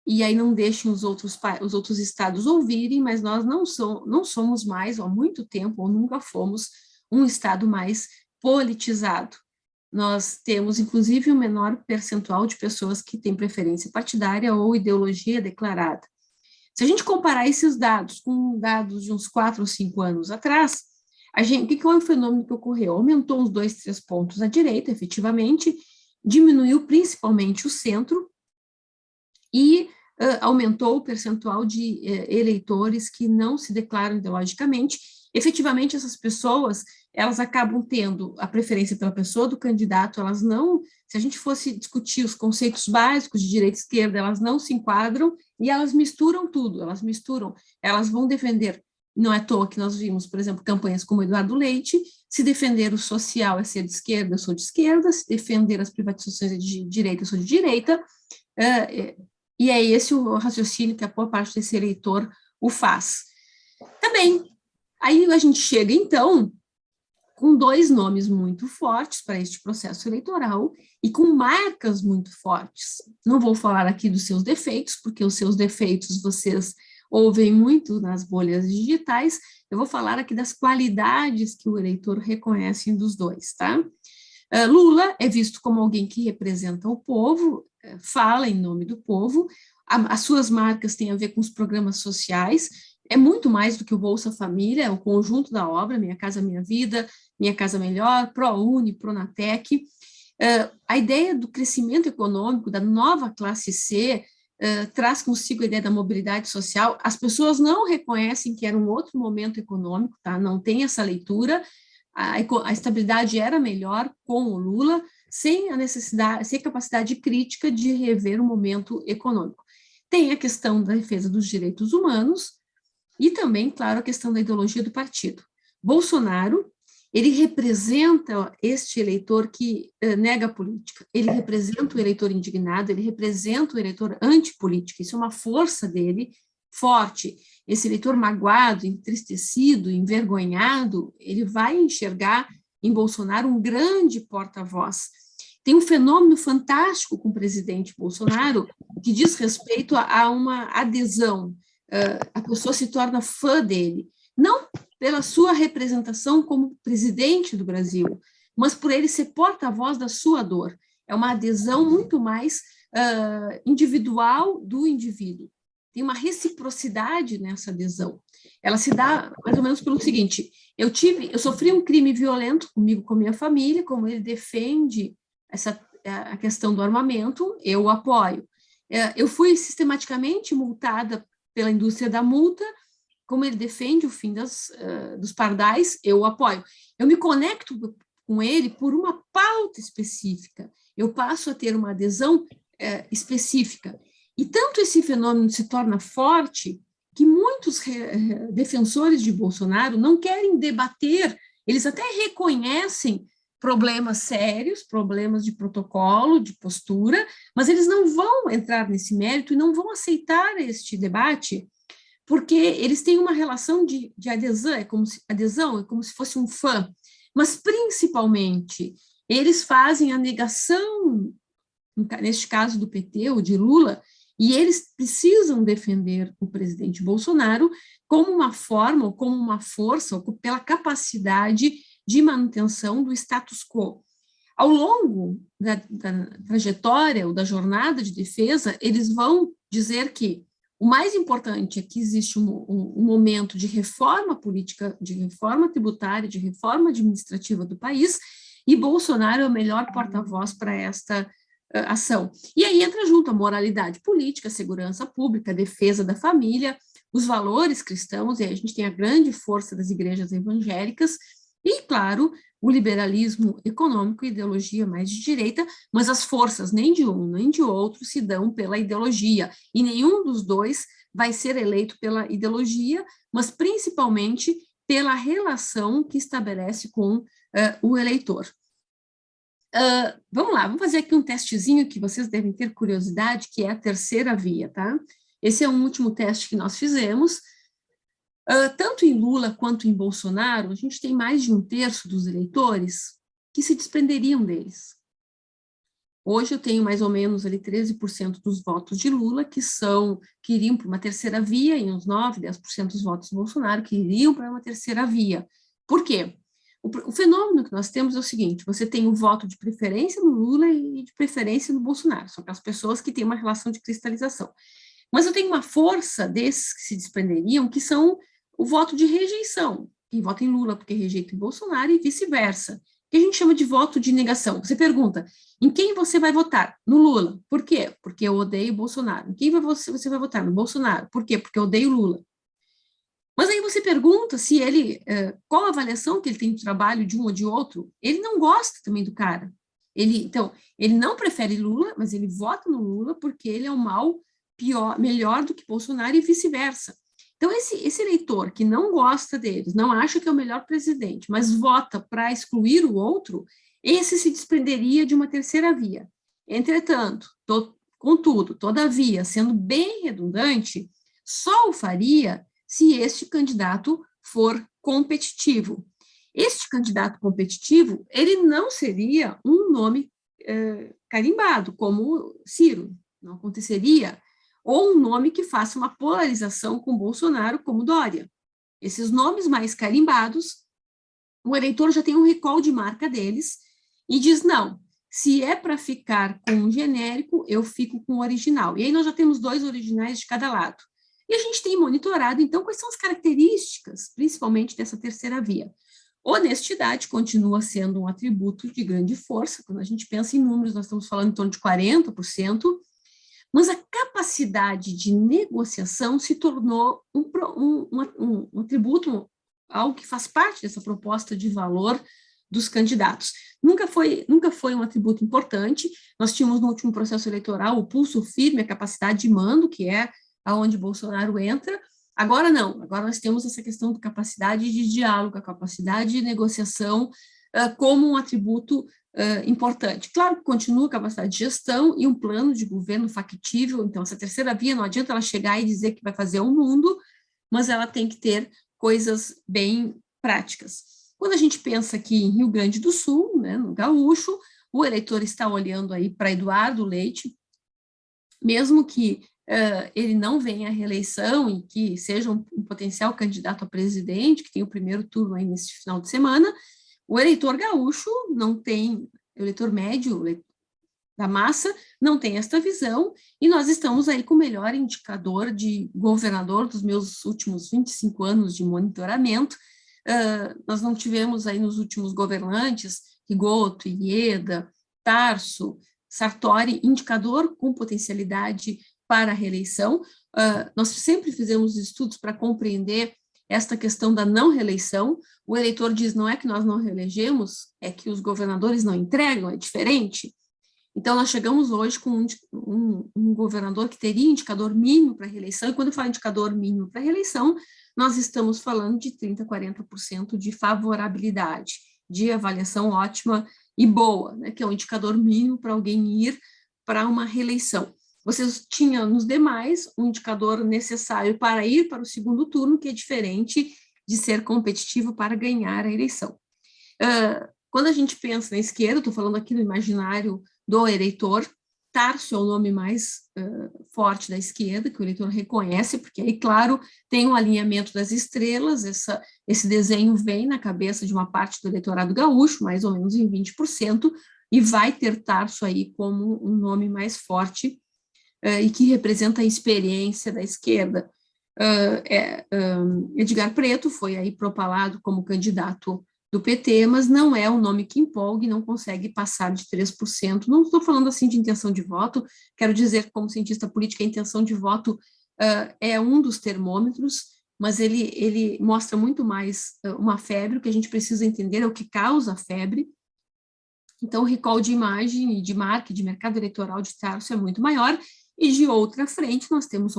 [SPEAKER 1] E aí não deixem os outros estados ouvirem, mas nós não somos mais, há muito tempo, ou nunca fomos, um estado mais politizado. Nós temos, inclusive, um menor percentual de pessoas que têm preferência partidária ou ideologia declarada. Se a gente comparar esses dados com dados de uns 4 ou 5 anos atrás, o que foi o fenômeno que ocorreu? Aumentou uns 2, 3 pontos à direita, efetivamente, diminuiu principalmente o centro e aumentou o percentual de eleitores que não se declaram ideologicamente. Efetivamente, essas pessoas, elas acabam tendo a preferência pela pessoa do candidato, elas não, se a gente fosse discutir os conceitos básicos de direita e esquerda, elas não se enquadram e elas misturam tudo, elas vão defender, não é à toa que nós vimos, por exemplo, campanhas como Eduardo Leite, se defender o social é ser de esquerda, eu sou de esquerda, se defender as privatizações de direita, eu sou de direita, e é esse o raciocínio que a boa parte desse eleitor o faz. Tá bem, aí a gente chega, então, com 2 nomes muito fortes para este processo eleitoral e com marcas muito fortes. Não vou falar aqui dos seus defeitos, porque os seus defeitos vocês ouvem muito nas bolhas digitais, eu vou falar aqui das qualidades que o eleitor reconhece dos dois, tá? Lula é visto como alguém que representa o povo, fala em nome do povo, as suas marcas têm a ver com os programas sociais, é muito mais do que o Bolsa Família, é o conjunto da obra, Minha Casa Minha Vida, Minha Casa Melhor, ProUni, Pronatec. A ideia do crescimento econômico, da nova classe C, traz consigo a ideia da mobilidade social. As pessoas não reconhecem que era um outro momento econômico, tá? Não tem essa leitura. A estabilidade era melhor com o Lula, sem a necessidade, sem capacidade crítica de rever o momento econômico. Tem a questão da defesa dos direitos humanos e também, claro, a questão da ideologia do partido. Bolsonaro, ele representa este eleitor que nega a política, ele representa o eleitor indignado, ele representa o eleitor antipolítica, isso é uma força dele forte. Esse eleitor magoado, entristecido, envergonhado, ele vai enxergar em Bolsonaro um grande porta-voz. Tem um fenômeno fantástico com o presidente Bolsonaro que diz respeito a uma adesão. A pessoa se torna fã dele, não pela sua representação como presidente do Brasil, mas por ele ser porta-voz da sua dor. É uma adesão muito mais individual do indivíduo. Tem uma reciprocidade nessa adesão. Ela se dá mais ou menos pelo seguinte: eu sofri um crime violento comigo, com a minha família, como ele defende a questão do armamento, eu o apoio. Eu fui sistematicamente multada pela indústria da multa, como ele defende o fim dos pardais, eu o apoio. Eu me conecto com ele por uma pauta específica, eu passo a ter uma adesão específica. E tanto esse fenômeno se torna forte que muitos defensores de Bolsonaro não querem debater, eles até reconhecem problemas sérios, problemas de protocolo, de postura, mas eles não vão entrar nesse mérito e não vão aceitar este debate, porque eles têm uma relação de adesão, é como se fosse um fã, mas principalmente eles fazem a negação, neste caso do PT ou de Lula, e eles precisam defender o presidente Bolsonaro como uma forma, ou como uma força, ou pela capacidade de manutenção do status quo. Ao longo da trajetória ou da jornada de defesa, eles vão dizer que o mais importante é que existe um momento de reforma política, de reforma tributária, de reforma administrativa do país, e Bolsonaro é o melhor porta-voz para esta ação. E aí entra junto a moralidade política, a segurança pública, a defesa da família, os valores cristãos, e aí a gente tem a grande força das igrejas evangélicas, e, claro, o liberalismo econômico e ideologia mais de direita, mas as forças nem de um nem de outro se dão pela ideologia, e nenhum dos dois vai ser eleito pela ideologia, mas principalmente pela relação que estabelece com o eleitor. Vamos lá, vamos fazer aqui um testezinho que vocês devem ter curiosidade, que é a terceira via, tá? Esse é um último teste que nós fizemos. Tanto em Lula quanto em Bolsonaro, a gente tem mais de 1/3 dos eleitores que se desprenderiam deles. Hoje eu tenho mais ou menos ali 13% dos votos de Lula que iriam para uma terceira via, e uns 9, 10% dos votos de Bolsonaro que iriam para uma terceira via. Por quê? O fenômeno que nós temos é o seguinte: você tem o voto de preferência no Lula e de preferência no Bolsonaro, são aquelas pessoas que têm uma relação de cristalização. Mas eu tenho uma força desses que se desprenderiam, que são o voto de rejeição, quem vota em Lula porque rejeita em Bolsonaro e vice-versa, que a gente chama de voto de negação. Você pergunta, em quem você vai votar? No Lula. Por quê? Porque eu odeio Bolsonaro. Em quem você vai votar? No Bolsonaro. Por quê? Porque eu odeio Lula. Mas aí você pergunta se ele, qual a avaliação que ele tem do trabalho de um ou de outro. Ele não gosta também do cara. Então, ele não prefere Lula, mas ele vota no Lula porque ele é um mal melhor do que Bolsonaro e vice-versa. Então, esse eleitor que não gosta deles, não acha que é o melhor presidente, mas vota para excluir o outro, esse se desprenderia de uma terceira via. Entretanto, contudo, todavia, sendo bem redundante, só o faria se este candidato for competitivo. Este candidato competitivo, ele não seria um nome carimbado, como Ciro, não aconteceria, ou um nome que faça uma polarização com Bolsonaro, como Dória. Esses nomes mais carimbados, o eleitor já tem um recall de marca deles e diz, não, se é para ficar com um genérico, eu fico com o original. E aí nós já temos 2 originais de cada lado. E a gente tem monitorado, então, quais são as características, principalmente dessa terceira via. Honestidade continua sendo um atributo de grande força. Quando a gente pensa em números, nós estamos falando em torno de 40%, mas a capacidade de negociação se tornou um atributo, algo que faz parte dessa proposta de valor dos candidatos. Nunca foi um atributo importante. Nós tínhamos no último processo eleitoral o pulso firme, a capacidade de mando, que é aonde Bolsonaro entra. Agora não, agora nós temos essa questão de capacidade de diálogo, a capacidade de negociação como um atributo importante. Claro que continua a capacidade de gestão e um plano de governo factível. Então, essa terceira via, não adianta ela chegar e dizer que vai fazer o mundo, mas ela tem que ter coisas bem práticas. Quando a gente pensa aqui em Rio Grande do Sul, né, no Gaúcho, o eleitor está olhando aí para Eduardo Leite, mesmo que ele não venha à reeleição e que seja um potencial candidato a presidente, que tem o primeiro turno aí nesse final de semana, o eleitor gaúcho não tem, o eleitor médio da massa não tem esta visão, e nós estamos aí com o melhor indicador de governador dos meus últimos 25 anos de monitoramento. Nós não tivemos aí nos últimos governantes, Rigoto, Ieda, Tarso, Sartori, indicador com potencialidade para a reeleição. Nós sempre fizemos estudos para compreender esta questão da não reeleição. O eleitor diz, não é que nós não reelegemos, é que os governadores não entregam, é diferente. Então, nós chegamos hoje com um governador que teria indicador mínimo para reeleição, e quando eu falo indicador mínimo para reeleição, nós estamos falando de 30%, 40% de favorabilidade, de avaliação ótima e boa, né, que é o indicador mínimo para alguém ir para uma reeleição. Vocês tinham nos demais um indicador necessário para ir para o segundo turno, que é diferente de ser competitivo para ganhar a eleição. Quando a gente pensa na esquerda, estou falando aqui no imaginário do eleitor, Tarso é o nome mais forte da esquerda, que o eleitor reconhece, porque aí, claro, tem um alinhamento das estrelas, esse desenho vem na cabeça de uma parte do eleitorado gaúcho, mais ou menos em 20%, e vai ter Tarso aí como um nome mais forte e que representa a experiência da esquerda. Edgar Preto foi aí propalado como candidato do PT, mas não é um nome que empolgue, não consegue passar de 3%. Não estou falando assim de intenção de voto, quero dizer que, como cientista política, a intenção de voto é um dos termômetros, mas ele mostra muito mais uma febre. O que a gente precisa entender é o que causa a febre. Então, o recall de imagem, de marca, de mercado eleitoral de Tarso é muito maior. E de outra frente, nós temos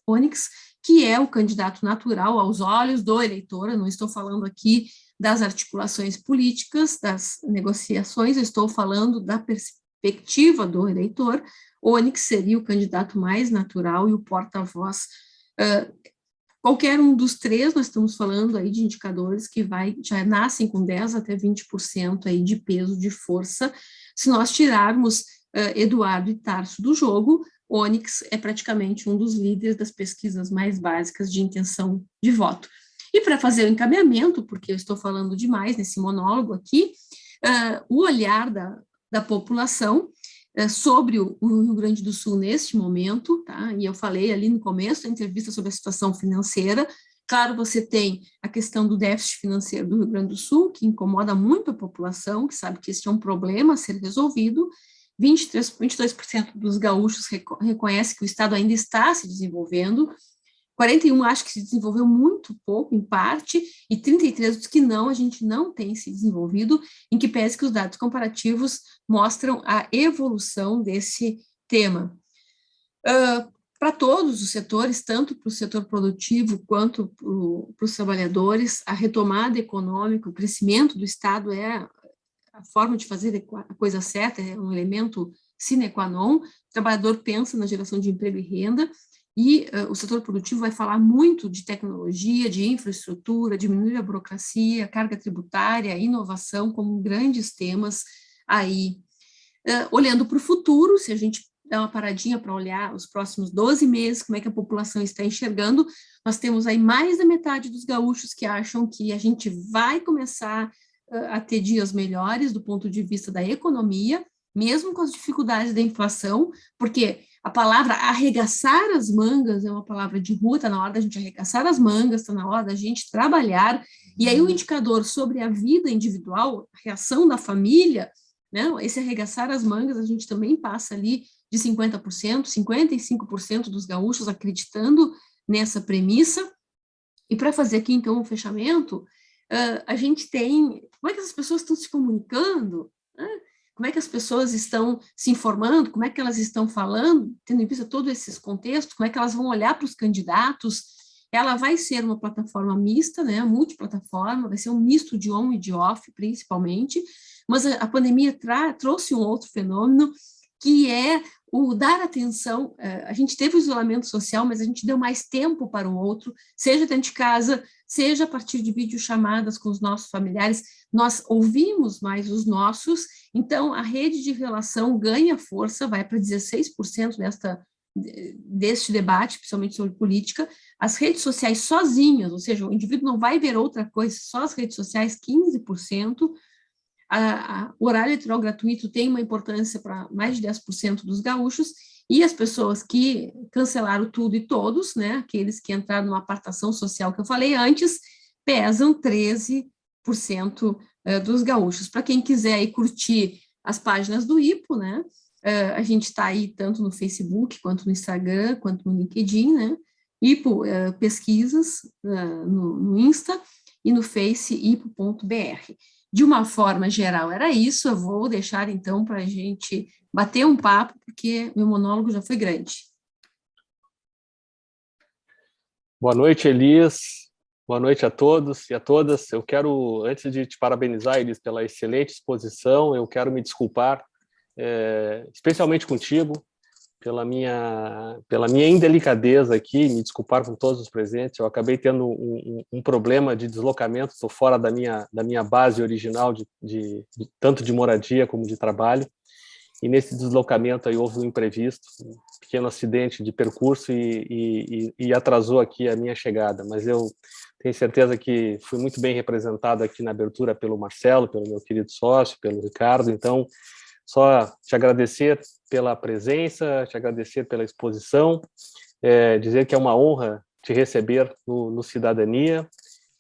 [SPEAKER 1] Onyx, que é o candidato natural aos olhos do eleitor. Eu não estou falando aqui das articulações políticas, das negociações, eu estou falando da perspectiva do eleitor. Onyx seria o candidato mais natural e o porta-voz. Qualquer um dos três, nós estamos falando aí de indicadores que já nascem com 10 até 20% aí de peso, de força. Se nós tirarmos Eduardo e Tarso do jogo, Onyx é praticamente um dos líderes das pesquisas mais básicas de intenção de voto. E para fazer o encaminhamento, porque eu estou falando demais nesse monólogo aqui, o olhar da população sobre o Rio Grande do Sul neste momento, tá? E eu falei ali no começo da entrevista sobre a situação financeira. Claro, você tem a questão do déficit financeiro do Rio Grande do Sul, que incomoda muito a população, que sabe que esse é um problema a ser resolvido. 22% dos gaúchos reconhece que o Estado ainda está se desenvolvendo, 41 acho que se desenvolveu muito pouco, em parte, e 33 diz que não, a gente não tem se desenvolvido, em que pese que os dados comparativos mostram a evolução desse tema. Para todos os setores, tanto para o setor produtivo quanto para os trabalhadores, a retomada econômica, o crescimento do Estado é a forma de fazer a coisa certa, é um elemento sine qua non. O trabalhador pensa na geração de emprego e renda, e o setor produtivo vai falar muito de tecnologia, de infraestrutura, diminuir a burocracia, carga tributária, inovação, como grandes temas aí. Olhando para o futuro, se a gente dá uma paradinha para olhar os próximos 12 meses, como é que a população está enxergando, nós temos aí mais da metade dos gaúchos que acham que a gente vai começar a ter dias melhores do ponto de vista da economia, mesmo com as dificuldades da inflação, porque a palavra arregaçar as mangas é uma palavra de rua, está na hora da gente arregaçar as mangas, está na hora da gente trabalhar, e aí o indicador sobre a vida individual, a reação da família, né, esse arregaçar as mangas, a gente também passa ali de 50%, 55% dos gaúchos acreditando nessa premissa. E para fazer aqui, então, um fechamento, a gente tem, como é que as pessoas estão se comunicando, né? Como é que as pessoas estão se informando, como é que elas estão falando, tendo em vista todos esses contextos, como é que elas vão olhar para os candidatos. Ela vai ser uma plataforma mista, né, multiplataforma, vai ser um misto de on e de off, principalmente, mas a pandemia trouxe um outro fenômeno, que é o dar atenção. A gente teve o isolamento social, mas a gente deu mais tempo para o outro, seja dentro de casa, seja a partir de videochamadas com os nossos familiares, nós ouvimos mais os nossos, então a rede de relação ganha força, vai para 16% deste debate, principalmente sobre política. As redes sociais sozinhas, ou seja, o indivíduo não vai ver outra coisa, só as redes sociais, 15%. O horário eleitoral gratuito tem uma importância para mais de 10% dos gaúchos, e as pessoas que cancelaram tudo e todos, né, aqueles que entraram numa apartação social que eu falei antes, pesam 13% dos gaúchos. Para quem quiser aí curtir as páginas do IPO, né, a gente está aí tanto no Facebook, quanto no Instagram, quanto no LinkedIn, né, IPO Pesquisas no Insta, e no Face, ipo.br. De uma forma geral, era isso. Eu vou deixar, então, para a gente bater um papo, porque meu monólogo já foi grande.
[SPEAKER 3] Boa noite, Elis. Boa noite a todos e a todas. Eu quero, antes de te parabenizar, Elis, pela excelente exposição, eu quero me desculpar, especialmente contigo, pela minha indelicadeza aqui, me desculpar com todos os presentes. Eu acabei tendo um problema de deslocamento, estou fora da minha base original, tanto de moradia como de trabalho, e nesse deslocamento aí houve um imprevisto, um pequeno acidente de percurso e atrasou aqui a minha chegada, mas eu tenho certeza que fui muito bem representado aqui na abertura pelo Marcelo, pelo meu querido sócio, pelo Ricardo. Então, só te agradecer pela presença, te agradecer pela exposição, dizer que é uma honra te receber no Cidadania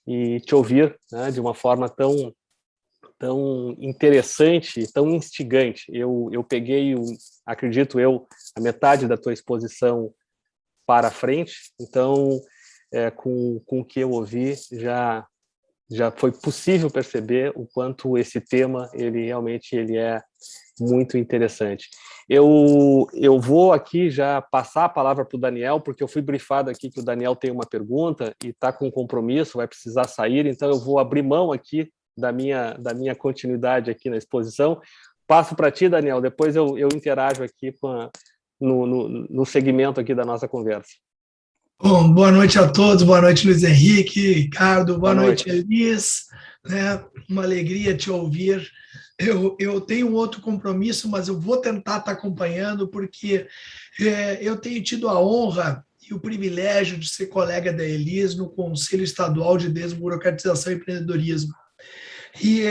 [SPEAKER 3] e te ouvir, né, de uma forma tão interessante, tão instigante. Eu peguei, acredito eu, a metade da tua exposição para frente, então, com o que eu ouvi, já foi possível perceber o quanto esse tema, ele realmente muito interessante. Eu vou aqui já passar a palavra para o Daniel, porque eu fui brifado aqui que o Daniel tem uma pergunta e está com compromisso, vai precisar sair, então eu vou abrir mão aqui da minha continuidade aqui na exposição. Passo para ti, Daniel, depois eu interajo aqui no segmento aqui da nossa conversa.
[SPEAKER 4] Bom, boa noite a todos, boa noite, Luiz Henrique, Ricardo, boa noite,
[SPEAKER 3] noite,
[SPEAKER 4] Elis, né? Uma alegria te ouvir. Eu tenho outro compromisso, mas eu vou tentar estar acompanhando, porque eu tenho tido a honra e o privilégio de ser colega da Elis no Conselho Estadual de Desburocratização e Empreendedorismo. E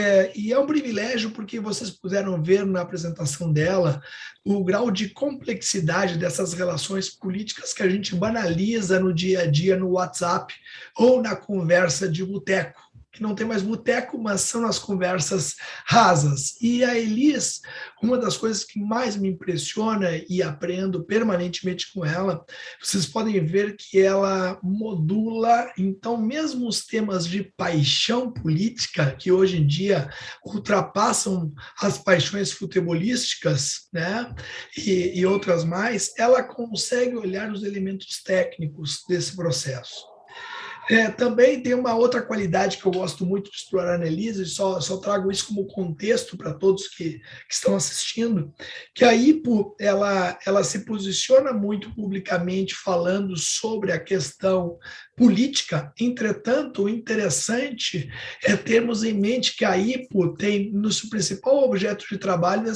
[SPEAKER 4] é um privilégio porque vocês puderam ver na apresentação dela o grau de complexidade dessas relações políticas que a gente banaliza no dia a dia no WhatsApp ou na conversa de boteco, que não tem mais boteco, mas são as conversas rasas. E a Elis, uma das coisas que mais me impressiona e aprendo permanentemente com ela, vocês podem ver que ela modula, então, mesmo os temas de paixão política, que hoje em dia ultrapassam as paixões futebolísticas, né, e outras mais, ela consegue olhar os elementos técnicos desse processo. Também tem uma outra qualidade que eu gosto muito de explorar na Elisa, e só trago isso como contexto para todos que estão assistindo, que a IPO ela se posiciona muito publicamente falando sobre a questão política. Entretanto, o interessante é termos em mente que a IPO tem no seu principal objeto de trabalho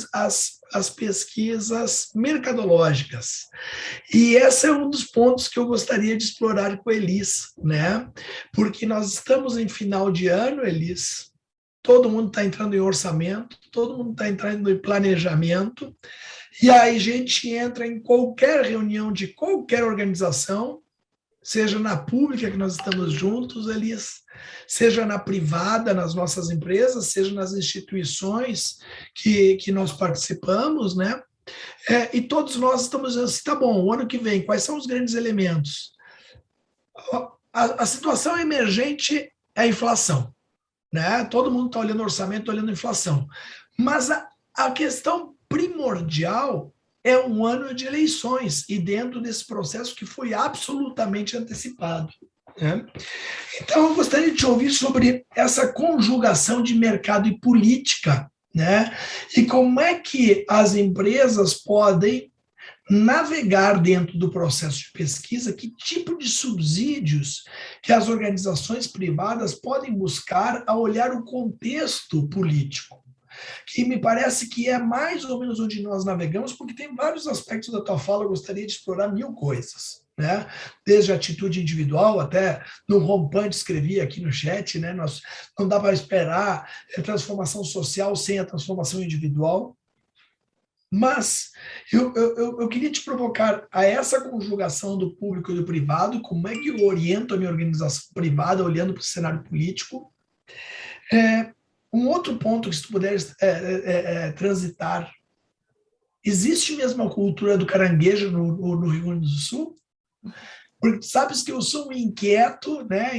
[SPEAKER 4] as pesquisas mercadológicas. E esse é um dos pontos que eu gostaria de explorar com a Elis, né? Porque nós estamos em final de ano, Elis, todo mundo está entrando em orçamento, todo mundo está entrando em planejamento, e aí a gente entra em qualquer reunião de qualquer organização, seja na pública, que nós estamos juntos, Elis, seja na privada, nas nossas empresas, seja nas instituições que nós participamos, né? E todos nós estamos dizendo assim, tá bom, o ano que vem, quais são os grandes elementos? A situação emergente é a inflação, né? Todo mundo está olhando o orçamento, está olhando a inflação. Mas a questão primordial é um ano de eleições, e dentro desse processo que foi absolutamente antecipado, né? Então, eu gostaria de te ouvir sobre essa conjugação de mercado e política, né? E como é que as empresas podem navegar dentro do processo de pesquisa, que tipo de subsídios que as organizações privadas podem buscar ao olhar o contexto político, que me parece que é mais ou menos onde nós navegamos, porque tem vários aspectos da tua fala, eu gostaria de explorar 1000 coisas, né? Desde a atitude individual, até no rompante escrevi aqui no chat, né? Não dá para esperar a transformação social sem a transformação individual. Mas eu queria te provocar a essa conjugação do público e do privado, como é que eu oriento a minha organização privada olhando para o cenário político. Um outro ponto que se tu puderes transitar, existe mesmo a cultura do caranguejo no Rio Grande do Sul? Porque sabes que eu sou um inquieto, né,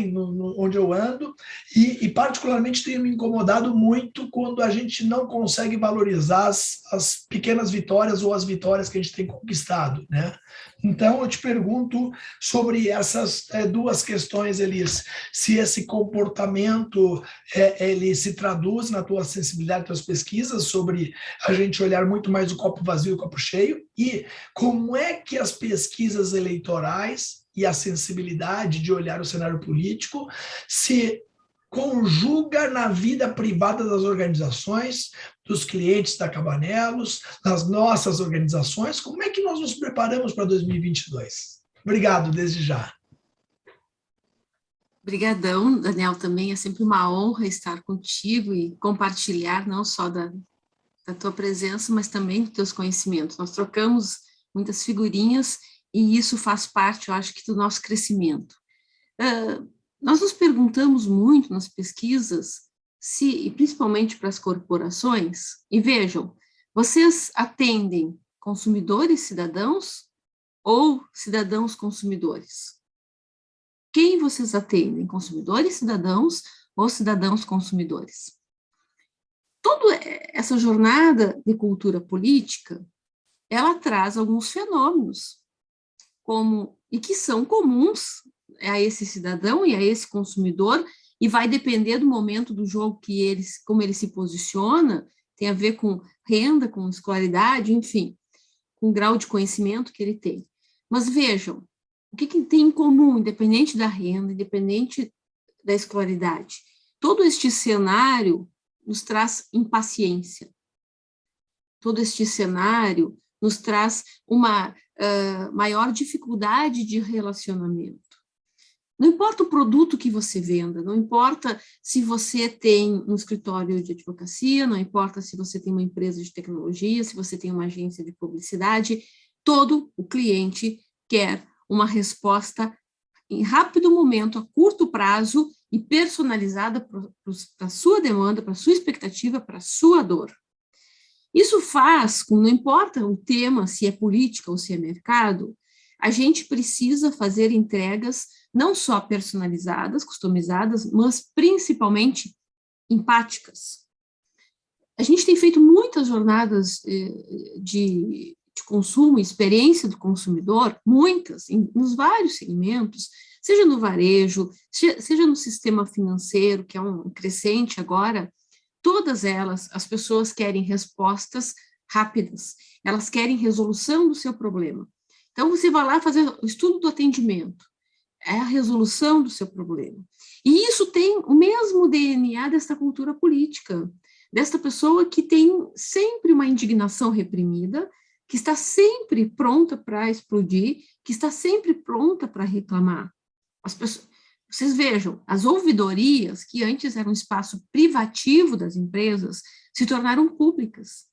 [SPEAKER 4] onde eu ando, e particularmente tenho me incomodado muito quando a gente não consegue valorizar as pequenas vitórias ou as vitórias que a gente tem conquistado, né? Então, eu te pergunto sobre essas duas questões, Elis, se esse comportamento ele se traduz na tua sensibilidade, nas tuas pesquisas, sobre a gente olhar muito mais o copo vazio e o copo cheio, e como é que as pesquisas eleitorais e a sensibilidade de olhar o cenário político se conjuga na vida privada das organizações, dos clientes da Cabanelos, das nossas organizações. Como é que nós nos preparamos para 2022? Obrigado, desde já.
[SPEAKER 1] Obrigadão, Daniel, também é sempre uma honra estar contigo e compartilhar não só da tua presença, mas também dos teus conhecimentos. Nós trocamos muitas figurinhas e isso faz parte, eu acho, que do nosso crescimento. Nós nos perguntamos muito nas pesquisas, e principalmente para as corporações, e vejam, vocês atendem consumidores cidadãos ou cidadãos consumidores? Quem vocês atendem? Consumidores cidadãos ou cidadãos consumidores? Toda essa jornada de cultura política, ela traz alguns fenômenos, e que são comuns a esse cidadão e a esse consumidor, e vai depender do momento do jogo como ele se posiciona, tem a ver com renda, com escolaridade, enfim, com o grau de conhecimento que ele tem. Mas vejam, o que tem em comum, independente da renda, independente da escolaridade? Todo este cenário nos traz impaciência. Todo este cenário nos traz uma maior dificuldade de relacionamento. Não importa o produto que você venda, não importa se você tem um escritório de advocacia, não importa se você tem uma empresa de tecnologia, se você tem uma agência de publicidade, todo o cliente quer uma resposta em rápido momento, a curto prazo e personalizada para a sua demanda, para a sua expectativa, para a sua dor. Isso faz, não importa o tema, se é política ou se é mercado, a gente precisa fazer entregas não só personalizadas, customizadas, mas principalmente empáticas. A gente tem feito muitas jornadas de consumo, experiência do consumidor, muitas, nos vários segmentos, seja no varejo, seja no sistema financeiro, que é um crescente agora. Todas elas, as pessoas querem respostas rápidas, elas querem resolução do seu problema. Então, você vai lá fazer o estudo do atendimento, é a resolução do seu problema. E isso tem o mesmo DNA desta cultura política, desta pessoa que tem sempre uma indignação reprimida, que está sempre pronta para explodir, que está sempre pronta para reclamar. As pessoas, vocês vejam, as ouvidorias, que antes eram um espaço privativo das empresas, se tornaram públicas.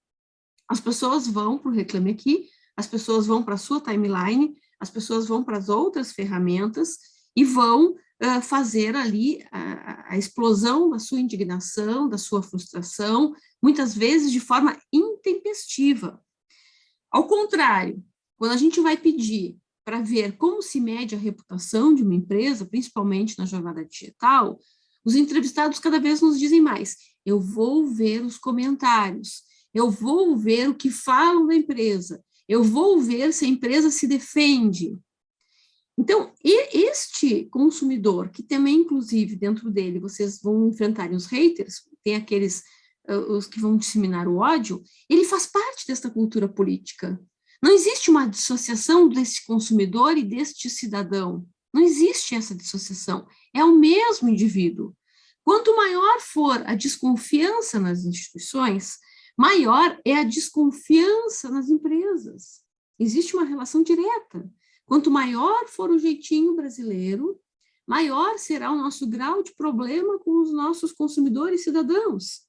[SPEAKER 1] As pessoas vão para o Reclame Aqui, as pessoas vão para a sua timeline, as pessoas vão para as outras ferramentas e vão fazer ali a explosão da sua indignação, da sua frustração, muitas vezes de forma intempestiva. Ao contrário, quando a gente vai pedir para ver como se mede a reputação de uma empresa, principalmente na jornada digital, os entrevistados cada vez nos dizem mais: eu vou ver os comentários, eu vou ver o que falam da empresa, eu vou ver se a empresa se defende. Então, este consumidor, que também, inclusive, dentro dele, vocês vão enfrentar os haters, tem aqueles, os que vão disseminar o ódio, ele faz parte desta cultura política. Não existe uma dissociação desse consumidor e deste cidadão. Não existe essa dissociação. É o mesmo indivíduo. Quanto maior for a desconfiança nas instituições, maior é a desconfiança nas empresas. Existe uma relação direta. Quanto maior for o jeitinho brasileiro, maior será o nosso grau de problema com os nossos consumidores cidadãos,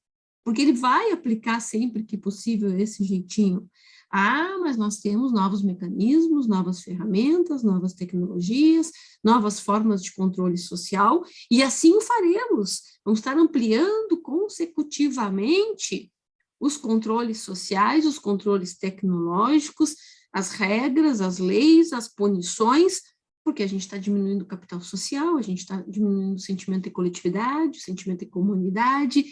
[SPEAKER 1] porque ele vai aplicar sempre que possível esse jeitinho. Ah, mas nós temos novos mecanismos, novas ferramentas, novas tecnologias, novas formas de controle social, e assim o faremos. Vamos estar ampliando consecutivamente os controles sociais, os controles tecnológicos, as regras, as leis, as punições, porque a gente está diminuindo o capital social, a gente está diminuindo o sentimento de coletividade, o sentimento de comunidade,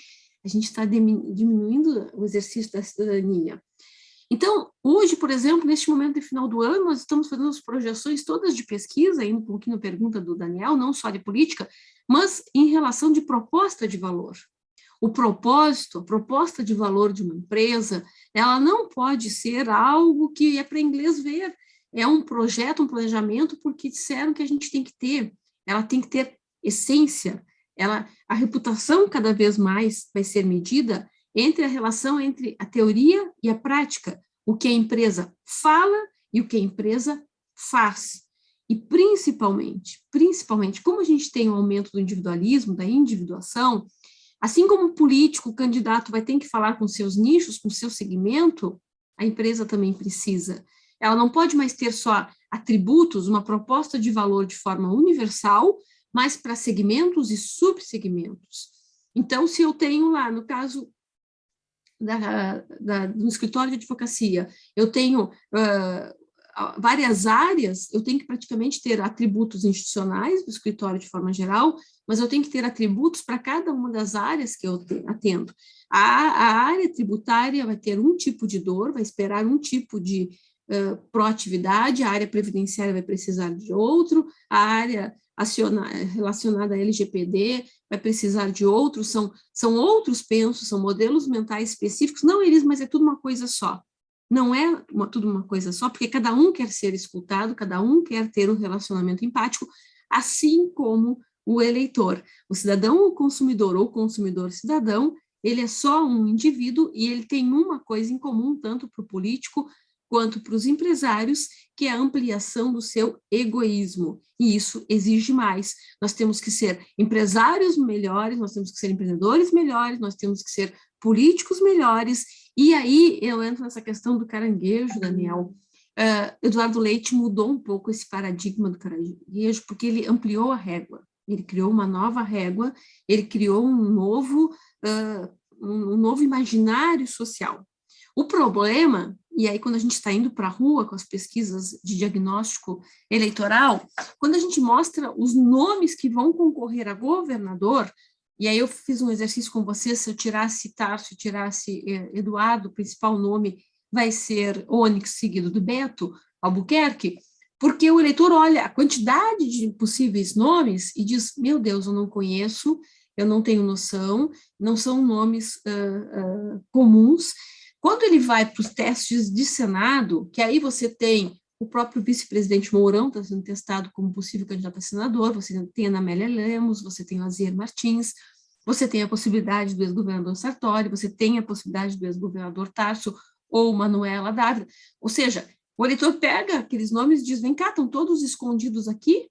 [SPEAKER 1] a gente está diminuindo o exercício da cidadania. Então, hoje, por exemplo, neste momento de final do ano, nós estamos fazendo as projeções todas de pesquisa, indo um pouquinho na pergunta do Daniel, não só de política, mas em relação de proposta de valor. O propósito, a proposta de valor de uma empresa, ela não pode ser algo que é para inglês ver, é um projeto, um planejamento, porque disseram que a gente tem que ter, ela tem que ter essência, a reputação cada vez mais vai ser medida entre a relação entre a teoria e a prática, o que a empresa fala e o que a empresa faz. E principalmente, como a gente tem um aumento do individualismo, da individuação, assim como o político, o candidato vai ter que falar com seus nichos, com seu segmento, a empresa também precisa. Ela não pode mais ter só atributos, uma proposta de valor de forma universal, mas para segmentos e subsegmentos. Então, se eu tenho lá, no caso do escritório de advocacia, eu tenho várias áreas, eu tenho que praticamente ter atributos institucionais do escritório de forma geral, mas eu tenho que ter atributos para cada uma das áreas que eu atendo. A área tributária vai ter um tipo de dor, vai esperar um tipo de proatividade, a área previdenciária vai precisar de outro, a área relacionada à LGPD vai precisar de outros, são outros pensos, são modelos mentais específicos, não eles, mas é tudo uma coisa só. Não é tudo uma coisa só, porque cada um quer ser escutado, cada um quer ter um relacionamento empático, assim como o eleitor. O cidadão ou consumidor, ou consumidor-cidadão, ele é só um indivíduo e ele tem uma coisa em comum, tanto para o político quanto para os empresários, que é a ampliação do seu egoísmo. E isso exige mais. Nós temos que ser empresários melhores, nós temos que ser empreendedores melhores, nós temos que ser políticos melhores. E aí eu entro nessa questão do caranguejo, Daniel. Eduardo Leite mudou um pouco esse paradigma do caranguejo, porque ele ampliou a régua. Ele criou uma nova régua, ele criou um novo imaginário social. O problema, e aí quando a gente está indo para a rua com as pesquisas de diagnóstico eleitoral, quando a gente mostra os nomes que vão concorrer a governador, e aí eu fiz um exercício com você, se eu tirasse Tarso, se eu tirasse Eduardo, o principal nome vai ser Onyx, seguido do Beto Albuquerque, porque o eleitor olha a quantidade de possíveis nomes e diz, meu Deus, eu não conheço, eu não tenho noção, não são nomes comuns. Quando ele vai para os testes de Senado, que aí você tem o próprio vice-presidente Mourão, está sendo testado como possível candidato a senador, você tem a Ana Amélia Lemos, você tem o Azier Martins, você tem a possibilidade do ex-governador Sartori, você tem a possibilidade do ex-governador Tarso ou Manuela Dávila, ou seja, o eleitor pega aqueles nomes e diz, vem cá, estão todos escondidos aqui,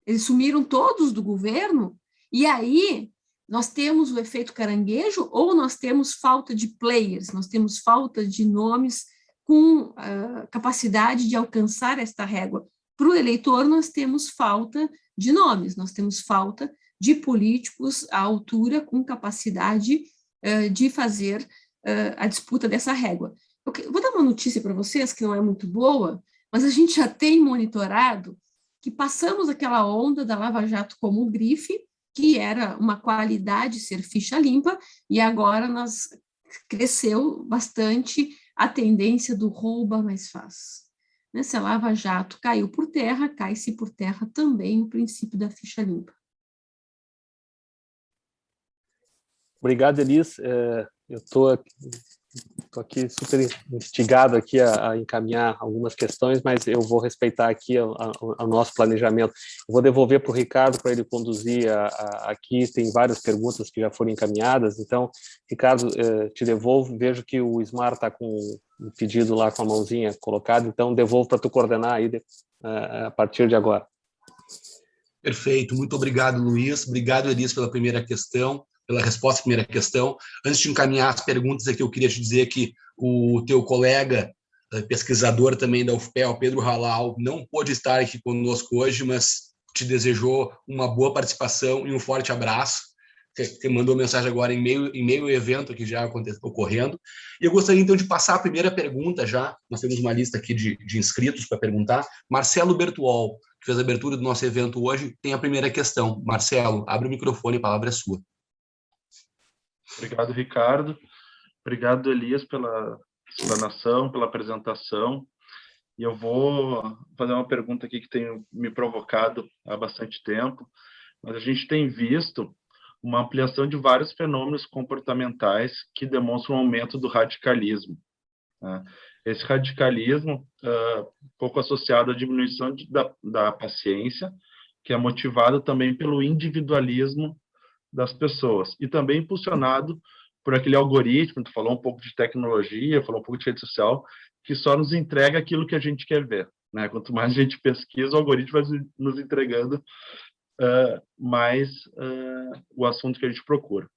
[SPEAKER 1] eles sumiram todos do governo, e aí nós temos o efeito caranguejo ou nós temos falta de players, nós temos falta de nomes com capacidade de alcançar esta régua. Para o eleitor, nós temos falta de nomes, nós temos falta de políticos à altura com capacidade de fazer a disputa dessa régua. Eu vou dar uma notícia para vocês que não é muito boa, mas a gente já tem monitorado que passamos aquela onda da Lava Jato como grife, que era uma qualidade ser ficha limpa, e agora cresceu bastante a tendência do rouba, mas faz. Se a Lava Jato caiu por terra, cai-se por terra também o princípio da ficha limpa.
[SPEAKER 3] Obrigado, Elis. Eu estou aqui super instigado aqui a encaminhar algumas questões, mas eu vou respeitar aqui o nosso planejamento. Eu vou devolver para o Ricardo para ele conduzir aqui, tem várias perguntas que já foram encaminhadas, então, Ricardo, te devolvo, vejo que o Ismar está com o pedido lá com a mãozinha colocada, então devolvo para tu coordenar aí a partir de agora.
[SPEAKER 5] Perfeito, muito obrigado, Luiz. Obrigado, Elis, pela primeira questão, pela resposta à primeira questão. Antes de encaminhar as perguntas aqui, eu queria te dizer que o teu colega, pesquisador também da UFPEL, Pedro Halal, não pôde estar aqui conosco hoje, mas te desejou uma boa participação e um forte abraço. Você mandou mensagem agora em meio ao evento que já ocorrendo. E eu gostaria, então, de passar a primeira pergunta já. Nós temos uma lista aqui de inscritos para perguntar. Marcelo Bertuol, que fez a abertura do nosso evento hoje, tem a primeira questão. Marcelo, abre o microfone, a palavra é sua.
[SPEAKER 2] Obrigado, Ricardo. Obrigado, Elias, pela explanação, pela apresentação. E eu vou fazer uma pergunta aqui que tem me provocado há bastante tempo, mas a gente tem visto uma ampliação de vários fenômenos comportamentais que demonstram um aumento do radicalismo. Esse radicalismo, pouco associado à diminuição da paciência, que é motivado também pelo individualismo das pessoas, e também impulsionado por aquele algoritmo, tu falou um pouco de tecnologia, falou um pouco de rede social, que só nos entrega aquilo que a gente quer ver, né? Quanto mais a gente pesquisa, o algoritmo vai nos entregando mais o assunto que a gente procura.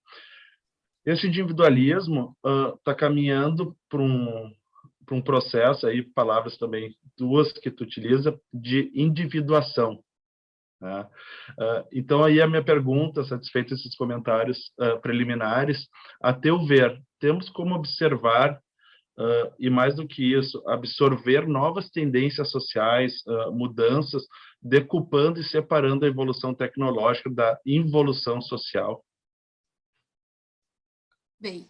[SPEAKER 2] Esse individualismo está caminhando para um processo, aí palavras também, duas que tu utiliza, de individuação. Né? Então, aí a minha pergunta, satisfeito esses comentários preliminares, a teu ver, temos como observar, e mais do que isso, absorver novas tendências sociais, mudanças, decupando e separando a evolução tecnológica da involução social?
[SPEAKER 1] Bem,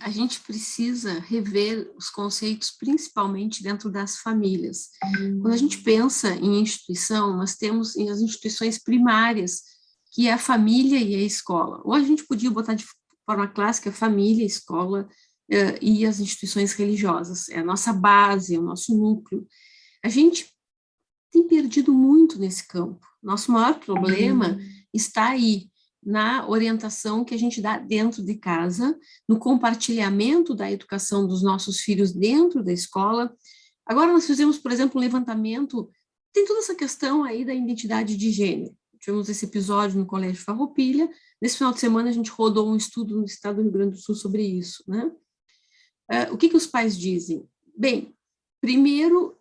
[SPEAKER 1] A gente precisa rever os conceitos, principalmente dentro das famílias. Quando a gente pensa em instituição, nós temos as instituições primárias, que é a família e a escola. Ou a gente podia botar de forma clássica família, escola e as instituições religiosas. É a nossa base, é o nosso núcleo. A gente tem perdido muito nesse campo. Nosso maior problema está aí, na orientação que a gente dá dentro de casa, no compartilhamento da educação dos nossos filhos dentro da escola. Agora nós fizemos, por exemplo, um levantamento, tem toda essa questão aí da identidade de gênero. Tivemos esse episódio no Colégio Farroupilha, nesse final de semana a gente rodou um estudo no estado do Rio Grande do Sul sobre isso, né? O que os pais dizem? Bem, primeiro,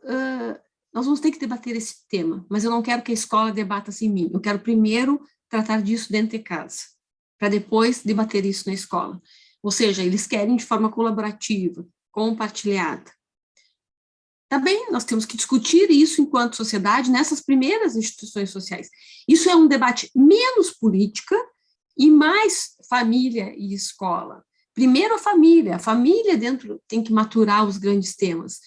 [SPEAKER 1] nós vamos ter que debater esse tema, mas eu não quero que a escola debata sem mim, eu quero primeiro tratar disso dentro de casa, para depois debater isso na escola. Ou seja, eles querem de forma colaborativa, compartilhada. Também nós temos que discutir isso enquanto sociedade nessas primeiras instituições sociais. Isso é um debate menos política e mais família e escola. Primeiro a família dentro tem que maturar os grandes temas.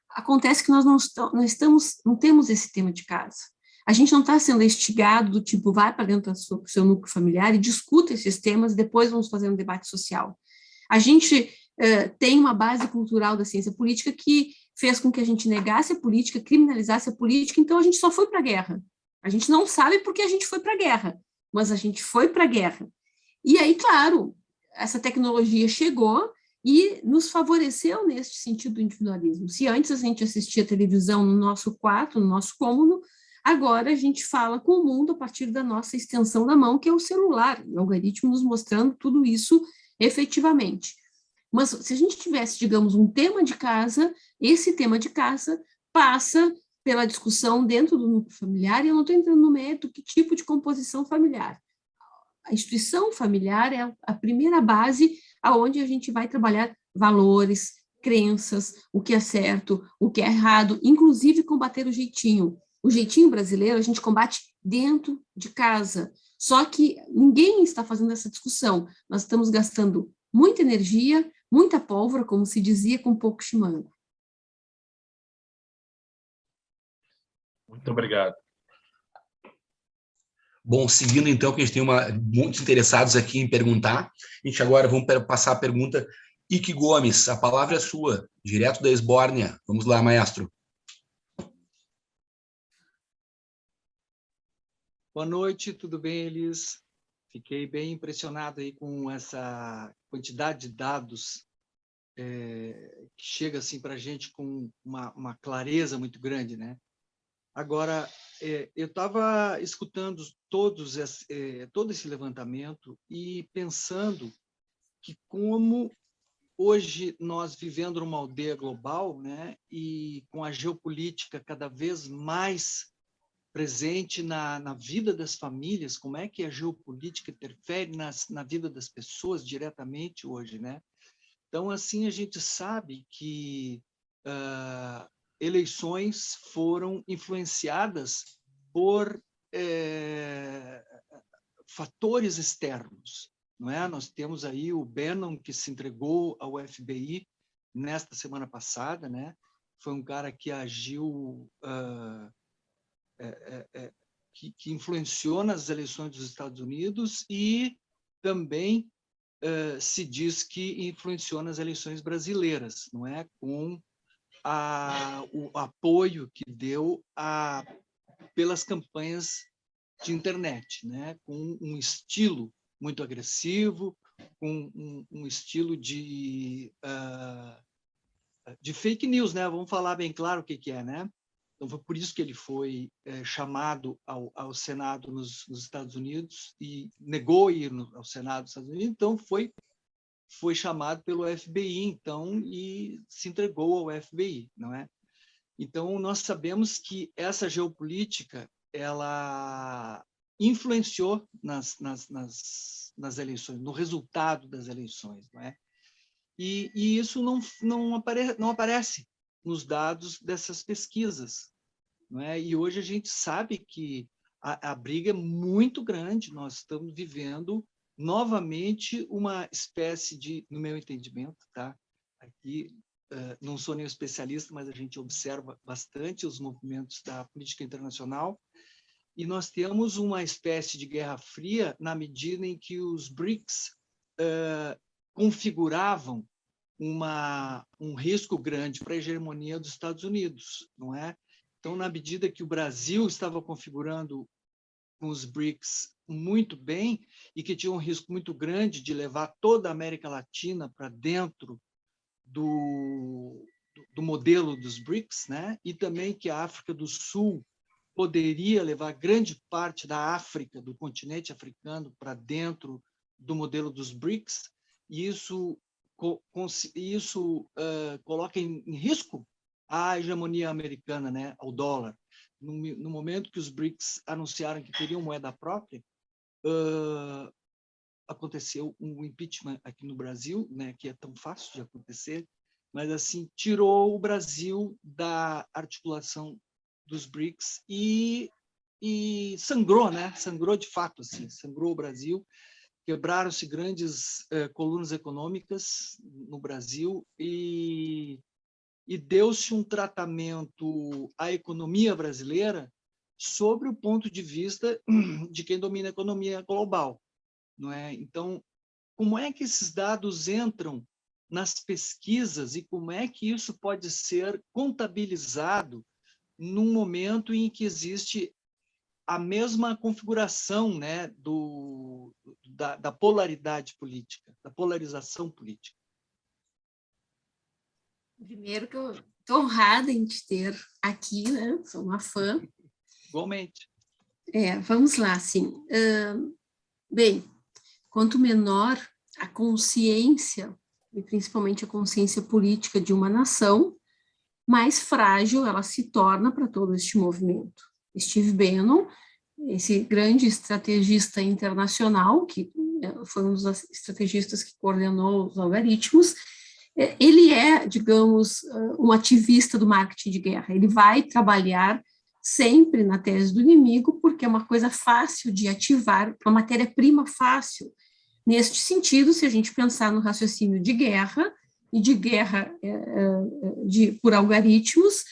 [SPEAKER 1] Acontece que nós não temos esse tema de casa. A gente não está sendo instigado do tipo, vai para dentro do seu núcleo familiar e discuta esses temas, depois vamos fazer um debate social. A gente tem uma base cultural da ciência política que fez com que a gente negasse a política, criminalizasse a política, então a gente só foi para a guerra. A gente não sabe porque a gente foi para a guerra, mas a gente foi para a guerra. E aí, claro, essa tecnologia chegou e nos favoreceu nesse sentido do individualismo. Se antes a gente assistia televisão no nosso quarto, no nosso cômodo, agora a gente fala com o mundo a partir da nossa extensão da mão, que é o celular, o algoritmo nos mostrando tudo isso efetivamente. Mas se a gente tivesse, digamos, um tema de casa, esse tema de casa passa pela discussão dentro do núcleo familiar, e eu não estou entrando no mérito que tipo de composição familiar. A instituição familiar é a primeira base aonde a gente vai trabalhar valores, crenças, o que é certo, o que é errado, inclusive combater o jeitinho. O jeitinho brasileiro a gente combate dentro de casa, só que ninguém está fazendo essa discussão. Nós estamos gastando muita energia, muita pólvora, como se dizia, com pouco chimango.
[SPEAKER 2] Muito obrigado.
[SPEAKER 5] Bom, seguindo então, que a gente tem muitos interessados aqui em perguntar, a gente agora vamos passar a pergunta. Ike Gomes, a palavra é sua, direto da Esbórnia. Vamos lá, maestro.
[SPEAKER 6] Boa noite, tudo bem, Elis? Fiquei bem impressionado aí com essa quantidade de dados que chega assim para a gente com uma clareza muito grande, né? Agora, eu estava escutando todo esse levantamento e pensando que como hoje nós vivendo numa aldeia global, né, e com a geopolítica cada vez mais presente na vida das famílias, como é que a geopolítica interfere na vida das pessoas diretamente hoje, né? Então, assim, a gente sabe que eleições foram influenciadas por fatores externos, não é? Nós temos aí o Bannon, que se entregou ao FBI nesta semana passada, né? Foi um cara que agiu, que influenciou nas eleições dos Estados Unidos e também se diz que influenciou nas eleições brasileiras, não é? Com o apoio que deu pelas campanhas de internet, né? Com um estilo muito agressivo, com um estilo de fake news, né? Vamos falar bem claro o que é, né? Então, foi por isso que ele foi chamado ao Senado nos Estados Unidos e negou ir ao Senado dos Estados Unidos. Então, foi chamado pelo FBI, então, e se entregou ao FBI, não é? Então, nós sabemos que essa geopolítica, ela influenciou nas eleições, no resultado das eleições, não é? E isso não aparece nos dados dessas pesquisas, não é? E hoje a gente sabe que a briga é muito grande, nós estamos vivendo novamente uma espécie de, no meu entendimento, tá? Aqui não sou nenhum especialista, mas a gente observa bastante os movimentos da política internacional, e nós temos uma espécie de guerra fria na medida em que os BRICS configuravam um risco grande para a hegemonia dos Estados Unidos, não é? Então, na medida que o Brasil estava configurando com os BRICS muito bem e que tinha um risco muito grande de levar toda a América Latina para dentro do modelo dos BRICS, né? E também que a África do Sul poderia levar grande parte da África, do continente africano, para dentro do modelo dos BRICS, e isso coloca em risco a hegemonia americana, né? Ao dólar. No momento que os BRICS anunciaram que teriam moeda própria, aconteceu um impeachment aqui no Brasil, né, que é tão fácil de acontecer, mas assim tirou o Brasil da articulação dos BRICS e sangrou, né? Sangrou de fato, assim, sangrou o Brasil. Quebraram-se grandes colunas econômicas no Brasil e deu-se um tratamento à economia brasileira sobre o ponto de vista de quem domina a economia global, não é? Então, como é que esses dados entram nas pesquisas e como é que isso pode ser contabilizado num momento em que existe a mesma configuração, né, da polaridade política, da polarização política?
[SPEAKER 1] Primeiro que eu estou honrada em te ter aqui, né? Sou uma fã.
[SPEAKER 6] Igualmente.
[SPEAKER 1] Vamos lá, assim. Bem, quanto menor a consciência, e principalmente a consciência política de uma nação, mais frágil ela se torna para todo este movimento. Steve Bannon, esse grande estrategista internacional, que foi um dos estrategistas que coordenou os algoritmos, ele é, digamos, um ativista do marketing de guerra. Ele vai trabalhar sempre na tese do inimigo, porque é uma coisa fácil de ativar, uma matéria-prima fácil. Neste sentido, se a gente pensar no raciocínio de guerra, e de guerra por algoritmos,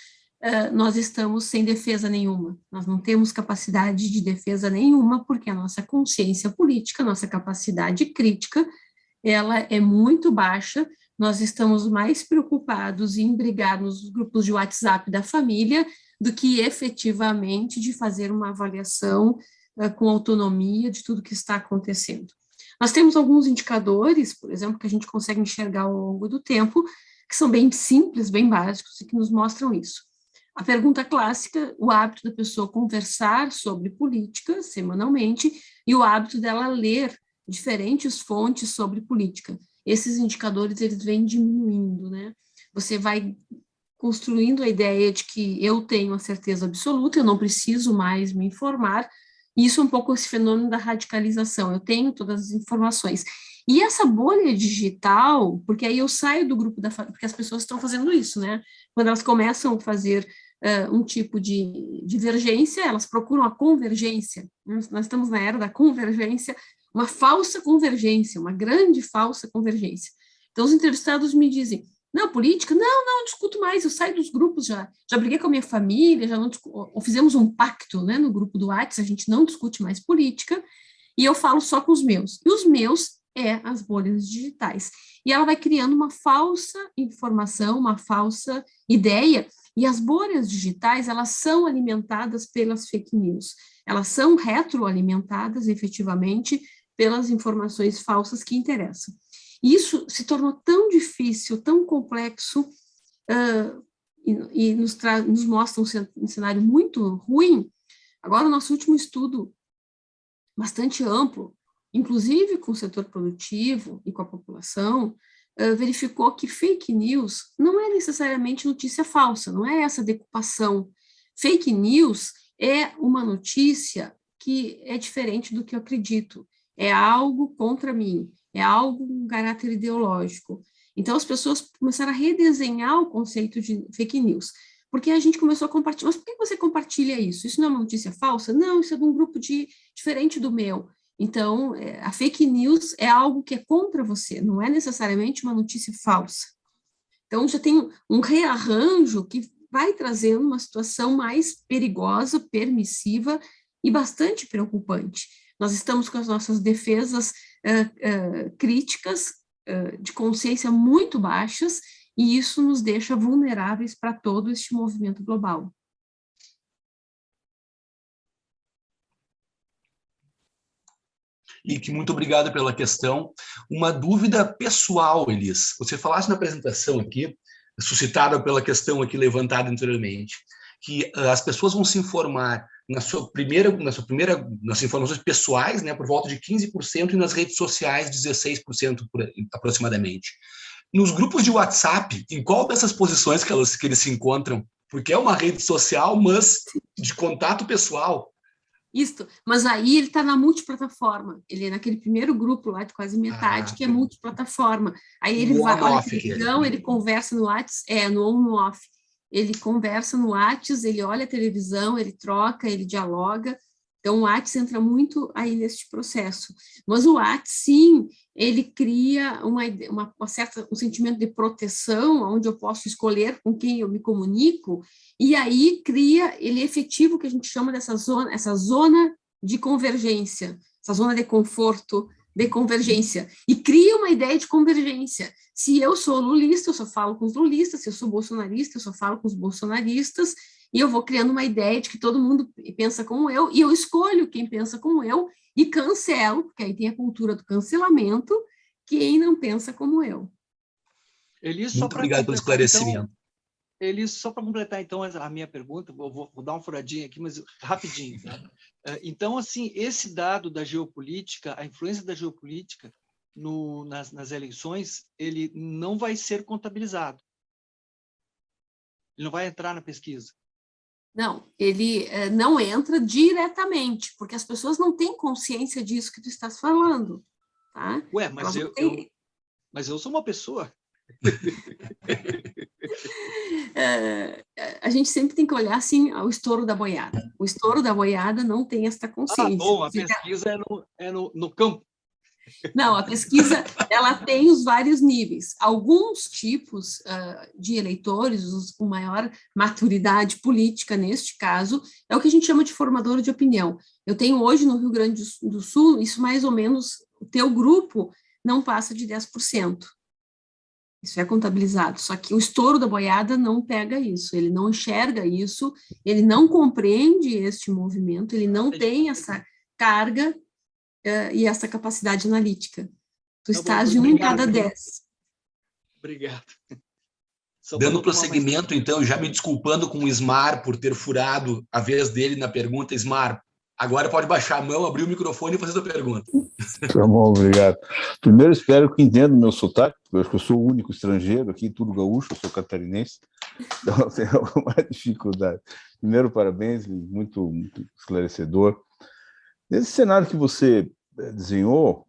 [SPEAKER 1] nós estamos sem defesa nenhuma. Nós não temos capacidade de defesa nenhuma, porque a nossa consciência política, a nossa capacidade crítica, ela é muito baixa. Nós estamos mais preocupados em brigar nos grupos de WhatsApp da família do que efetivamente de fazer uma avaliação com autonomia de tudo que está acontecendo. Nós temos alguns indicadores, por exemplo, que a gente consegue enxergar ao longo do tempo, que são bem simples, bem básicos, e que nos mostram isso. A pergunta clássica, o hábito da pessoa conversar sobre política semanalmente e o hábito dela ler diferentes fontes sobre política. Esses indicadores, eles vêm diminuindo, né? Você vai construindo a ideia de que eu tenho a certeza absoluta, eu não preciso mais me informar. Isso é um pouco esse fenômeno da radicalização, eu tenho todas as informações. E essa bolha digital, porque aí eu saio do grupo da família, porque as pessoas estão fazendo isso, né? Quando elas começam a fazer um tipo de divergência, elas procuram a convergência. Nós estamos na era da convergência, uma falsa convergência, uma grande falsa convergência. Então, os entrevistados me dizem, não, política, não discuto mais, eu saio dos grupos, já briguei com a minha família, ou fizemos um pacto, né, no grupo do WhatsApp, a gente não discute mais política, e eu falo só com os meus. E os meus as bolhas digitais. E ela vai criando uma falsa informação, uma falsa ideia, e as bolhas digitais, elas são alimentadas pelas fake news, elas são retroalimentadas, efetivamente, pelas informações falsas que interessam. E isso se tornou tão difícil, tão complexo, e nos mostra um cenário muito ruim. Agora, o nosso último estudo, bastante amplo, inclusive com o setor produtivo e com a população, verificou que fake news não é necessariamente notícia falsa, não é essa decupação. Fake news é uma notícia que é diferente do que eu acredito, é algo contra mim, é algo com caráter ideológico. Então, as pessoas começaram a redesenhar o conceito de fake news, porque a gente começou a compartilhar. Mas por que você compartilha isso? Isso não é uma notícia falsa? Não, isso é de um grupo diferente do meu. Então, a fake news é algo que é contra você, não é necessariamente uma notícia falsa. Então, já tem um rearranjo que vai trazendo uma situação mais perigosa, permissiva e bastante preocupante. Nós estamos com as nossas defesas críticas, de consciência muito baixas, e isso nos deixa vulneráveis para todo este movimento global.
[SPEAKER 5] E que muito obrigado pela questão. Uma dúvida pessoal, Elis. Você falasse na apresentação aqui, suscitada pela questão aqui levantada anteriormente, que as pessoas vão se informar nas informações pessoais, né, por volta de 15%, e nas redes sociais 16% aproximadamente. Nos grupos de WhatsApp, em qual dessas posições que eles se encontram? Porque é uma rede social, mas de contato pessoal.
[SPEAKER 1] Isso, mas aí ele está na multiplataforma, ele é naquele primeiro grupo lá de quase metade, que é multiplataforma. Aí ele vai, olha a televisão, ele conversa no WhatsApp, no on, no off. Ele conversa no WhatsApp, ele olha a televisão, ele troca, ele dialoga. Então, o WhatsApp entra muito aí neste processo. Mas o WhatsApp, sim, ele cria um sentimento de proteção, onde eu posso escolher com quem eu me comunico, e aí ele é efetivo, o que a gente chama essa zona de convergência, essa zona de conforto, de convergência, e cria uma ideia de convergência. Se eu sou lulista, eu só falo com os lulistas, se eu sou bolsonarista, eu só falo com os bolsonaristas, e eu vou criando uma ideia de que todo mundo pensa como eu, e eu escolho quem pensa como eu, e cancelo, porque aí tem a cultura do cancelamento, quem não pensa como eu.
[SPEAKER 5] Elis, muito obrigado pelo esclarecimento.
[SPEAKER 6] Então, Elis, só para completar, então, a minha pergunta, vou dar uma furadinha aqui, mas rapidinho. Tá? Então, assim, esse dado da geopolítica, a influência da geopolítica nas eleições, ele não vai ser contabilizado. Ele não vai entrar na pesquisa.
[SPEAKER 1] Não, ele não entra diretamente, porque as pessoas não têm consciência disso que tu estás falando. Tá?
[SPEAKER 6] Ué, mas eu sou uma pessoa.
[SPEAKER 1] A gente sempre tem que olhar assim ao estouro da boiada. O estouro da boiada não tem esta consciência.
[SPEAKER 6] Bom, a pesquisa é no campo.
[SPEAKER 1] Não, a pesquisa ela tem os vários níveis. Alguns tipos de eleitores, os com maior maturidade política, neste caso, é o que a gente chama de formador de opinião. Eu tenho hoje no Rio Grande do Sul, isso mais ou menos, o teu grupo não passa de 10%. Isso é contabilizado, só que o estouro da boiada não pega isso, ele não enxerga isso, ele não compreende este movimento, ele não tem essa carga e essa capacidade analítica. Tu estás de 1 em cada 10.
[SPEAKER 6] Obrigado.
[SPEAKER 5] Dando prosseguimento, então, já me desculpando com o Ismar por ter furado a vez dele na pergunta. Ismar, agora pode baixar a mão, abrir o microfone e fazer a sua pergunta.
[SPEAKER 7] Tá bom, obrigado. Primeiro, espero que entenda o meu sotaque, porque eu acho que eu sou o único estrangeiro aqui, tudo gaúcho, eu sou catarinense, então eu tenho alguma dificuldade. Primeiro, parabéns, muito, muito esclarecedor. Nesse cenário que você desenhou,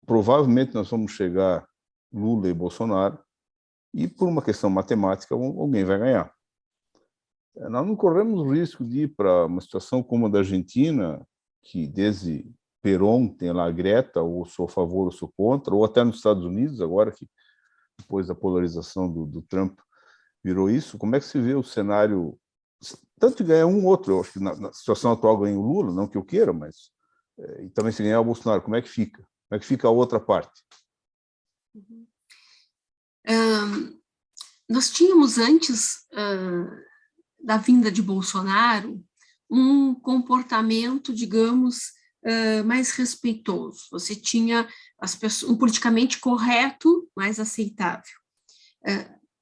[SPEAKER 7] provavelmente nós vamos chegar Lula e Bolsonaro, e por uma questão matemática, alguém vai ganhar. Nós não corremos o risco de ir para uma situação como a da Argentina, que desde Perón tem lá a Greta, ou sou a favor ou sou contra, ou até nos Estados Unidos, agora que depois da polarização do Trump virou isso. Como é que se vê o cenário, tanto de ganhar um ou outro? Eu acho que na situação atual ganha o Lula, não que eu queira, mas e também se ganhar o Bolsonaro, como é que fica? Como é que fica a outra parte?
[SPEAKER 1] Nós tínhamos antes da vinda de Bolsonaro um comportamento, digamos, mais respeitoso. Você tinha um politicamente correto, mais aceitável.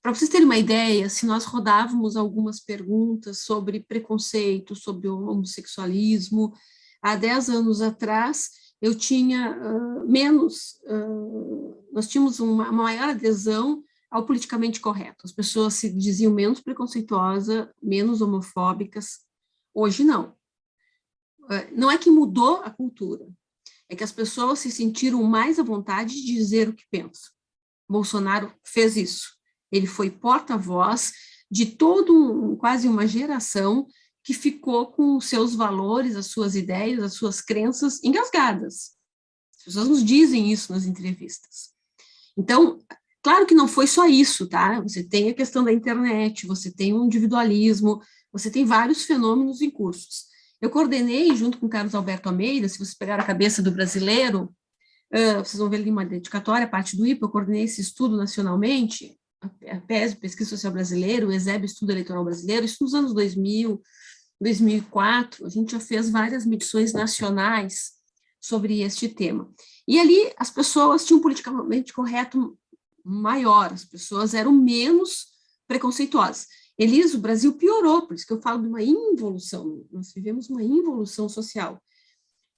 [SPEAKER 1] Para vocês terem uma ideia, se nós rodávamos algumas perguntas sobre preconceito, sobre o homossexualismo, há 10 anos atrás, eu tinha nós tínhamos uma maior adesão ao politicamente correto. As pessoas se diziam menos preconceituosas, menos homofóbicas. Hoje, não. Não é que mudou a cultura, é que as pessoas se sentiram mais à vontade de dizer o que pensam. Bolsonaro fez isso. Ele foi porta-voz de quase uma geração que ficou com os seus valores, as suas ideias, as suas crenças engasgadas. As pessoas nos dizem isso nas entrevistas. Então, claro que não foi só isso, tá? Você tem a questão da internet, você tem o individualismo, você tem vários fenômenos em cursos. Eu coordenei, junto com o Carlos Alberto Almeida, se vocês pegarem a cabeça do brasileiro, vocês vão ver ali uma dedicatória, parte do IPA, eu coordenei esse estudo nacionalmente, a PES, Pesquisa Social Brasileira, o ESEB, Estudo Eleitoral Brasileiro, isso nos anos 2000, 2004, a gente já fez várias medições nacionais sobre este tema. E ali as pessoas tinham um politicamente correto maior, as pessoas eram menos preconceituosas. Elis, o Brasil piorou, por isso que eu falo de uma involução, nós vivemos uma involução social.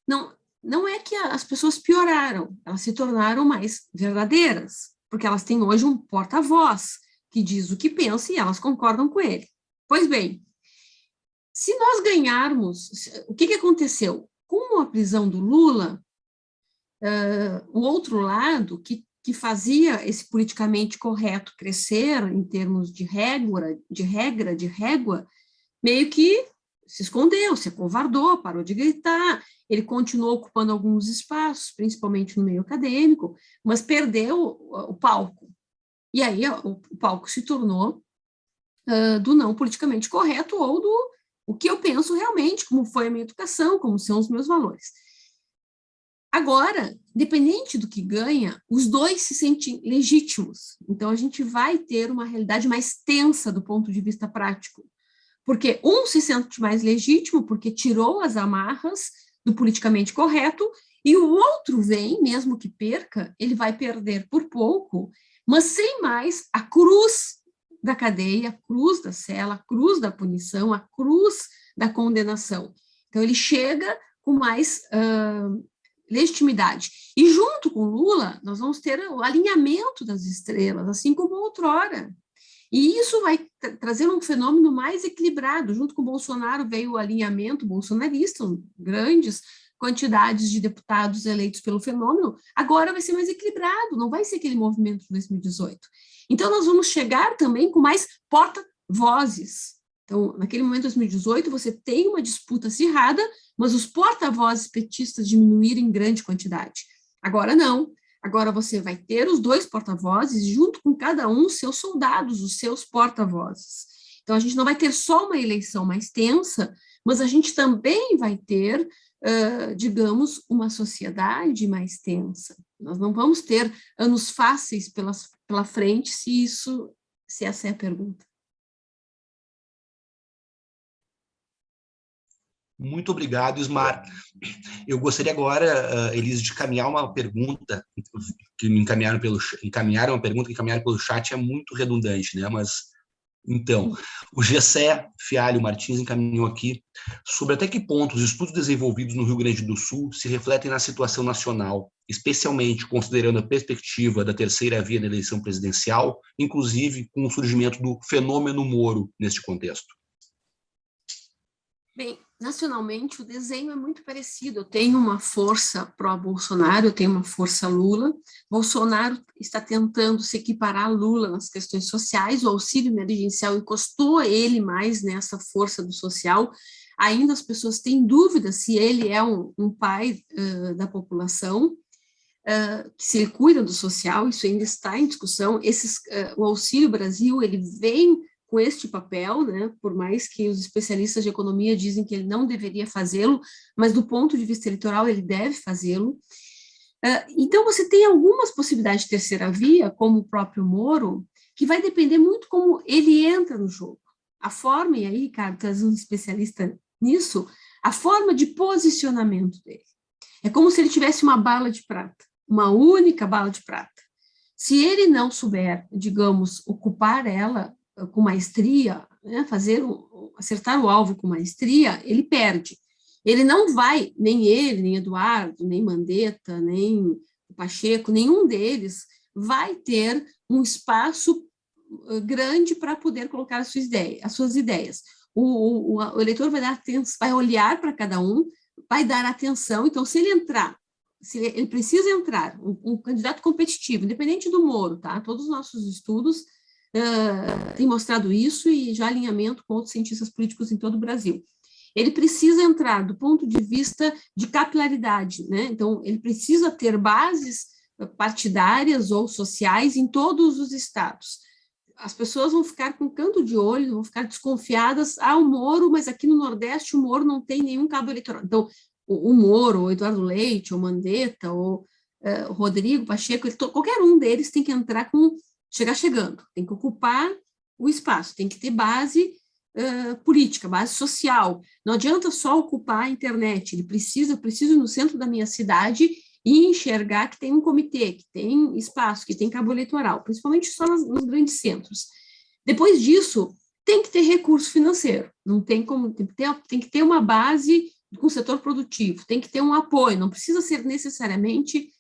[SPEAKER 1] Não é que as pessoas pioraram, elas se tornaram mais verdadeiras, porque elas têm hoje um porta-voz que diz o que pensa e elas concordam com ele. Pois bem, se nós ganharmos, o que aconteceu? Com a prisão do Lula, o outro lado, que fazia esse politicamente correto crescer em termos de régua, meio que se escondeu, se acovardou, parou de gritar, ele continuou ocupando alguns espaços, principalmente no meio acadêmico, mas perdeu o palco. E aí o palco se tornou do não politicamente correto ou do o que eu penso realmente, como foi a minha educação, como são os meus valores. Agora, independente do que ganha, os dois se sentem legítimos. Então, a gente vai ter uma realidade mais tensa do ponto de vista prático. Porque um se sente mais legítimo porque tirou as amarras do politicamente correto, e o outro vem, mesmo que perca, ele vai perder por pouco, mas sem mais a cruz da cadeia, a cruz da cela, a cruz da punição, a cruz da condenação. Então, ele chega com mais legitimidade. E junto com Lula, nós vamos ter o alinhamento das estrelas, assim como outrora. E isso vai trazer um fenômeno mais equilibrado. Junto com Bolsonaro veio o alinhamento bolsonarista, grandes quantidades de deputados eleitos pelo fenômeno, agora vai ser mais equilibrado, não vai ser aquele movimento de 2018. Então, nós vamos chegar também com mais porta-vozes. Então, naquele momento, 2018, você tem uma disputa acirrada, mas os porta-vozes petistas diminuíram em grande quantidade. Agora não. Agora você vai ter os dois porta-vozes, junto com cada um, seus soldados, os seus porta-vozes. Então, a gente não vai ter só uma eleição mais tensa, mas a gente também vai ter, digamos, uma sociedade mais tensa. Nós não vamos ter anos fáceis pela frente, se essa é a pergunta.
[SPEAKER 5] Muito obrigado, Ismar. Eu gostaria agora, Elise, de caminhar uma pergunta que me encaminharam pelo chat, é muito redundante, né? Mas, então, o Gessé Fialho Martins encaminhou aqui sobre até que ponto os estudos desenvolvidos no Rio Grande do Sul se refletem na situação nacional, especialmente considerando a perspectiva da terceira via da eleição presidencial, inclusive com o surgimento do fenômeno Moro neste contexto.
[SPEAKER 1] Bem, nacionalmente, o desenho é muito parecido. Eu tenho uma força pró-Bolsonaro, eu tenho uma força Lula. Bolsonaro está tentando se equiparar a Lula nas questões sociais, o auxílio emergencial encostou ele mais nessa força do social. Ainda as pessoas têm dúvida se ele é um pai da população, se ele cuida do social, isso ainda está em discussão. O Auxílio Brasil, ele vem com este papel, né, por mais que os especialistas de economia dizem que ele não deveria fazê-lo, mas do ponto de vista eleitoral ele deve fazê-lo. Então você tem algumas possibilidades de terceira via, como o próprio Moro, que vai depender muito como ele entra no jogo. A forma, e aí, Ricardo, tu és um especialista nisso, a forma de posicionamento dele. É como se ele tivesse uma bala de prata, uma única bala de prata. Se ele não souber, digamos, ocupar ela com maestria, né, acertar o alvo com maestria, ele perde. Ele não vai, nem ele, nem Eduardo, nem Mandetta, nem o Pacheco, nenhum deles vai ter um espaço grande para poder colocar as suas ideias. O eleitor vai olhar para cada um, vai dar atenção. Então, se ele entrar, ele precisa entrar, um candidato competitivo, independente do Moro, tá? Todos os nossos estudos têm mostrado isso e já alinhamento com outros cientistas políticos em todo o Brasil. ele precisa entrar do ponto de vista de capilaridade, né? Então, ele precisa ter bases partidárias ou sociais em todos os estados. As pessoas vão ficar com canto de olho, vão ficar desconfiadas, o Moro, mas aqui no Nordeste o Moro não tem nenhum cabo eleitoral. Então, o Moro, o Eduardo Leite, o Mandetta, o Rodrigo Pacheco, qualquer um deles tem que entrar chegar chegando, tem que ocupar o espaço, tem que ter base política, base social. Não adianta só ocupar a internet, eu preciso ir no centro da minha cidade e enxergar que tem um comitê, que tem espaço, que tem cabo eleitoral, principalmente só nos grandes centros. Depois disso, tem que ter recurso financeiro, não tem como, tem que ter uma base com o setor produtivo, tem que ter um apoio, não precisa ser necessariamente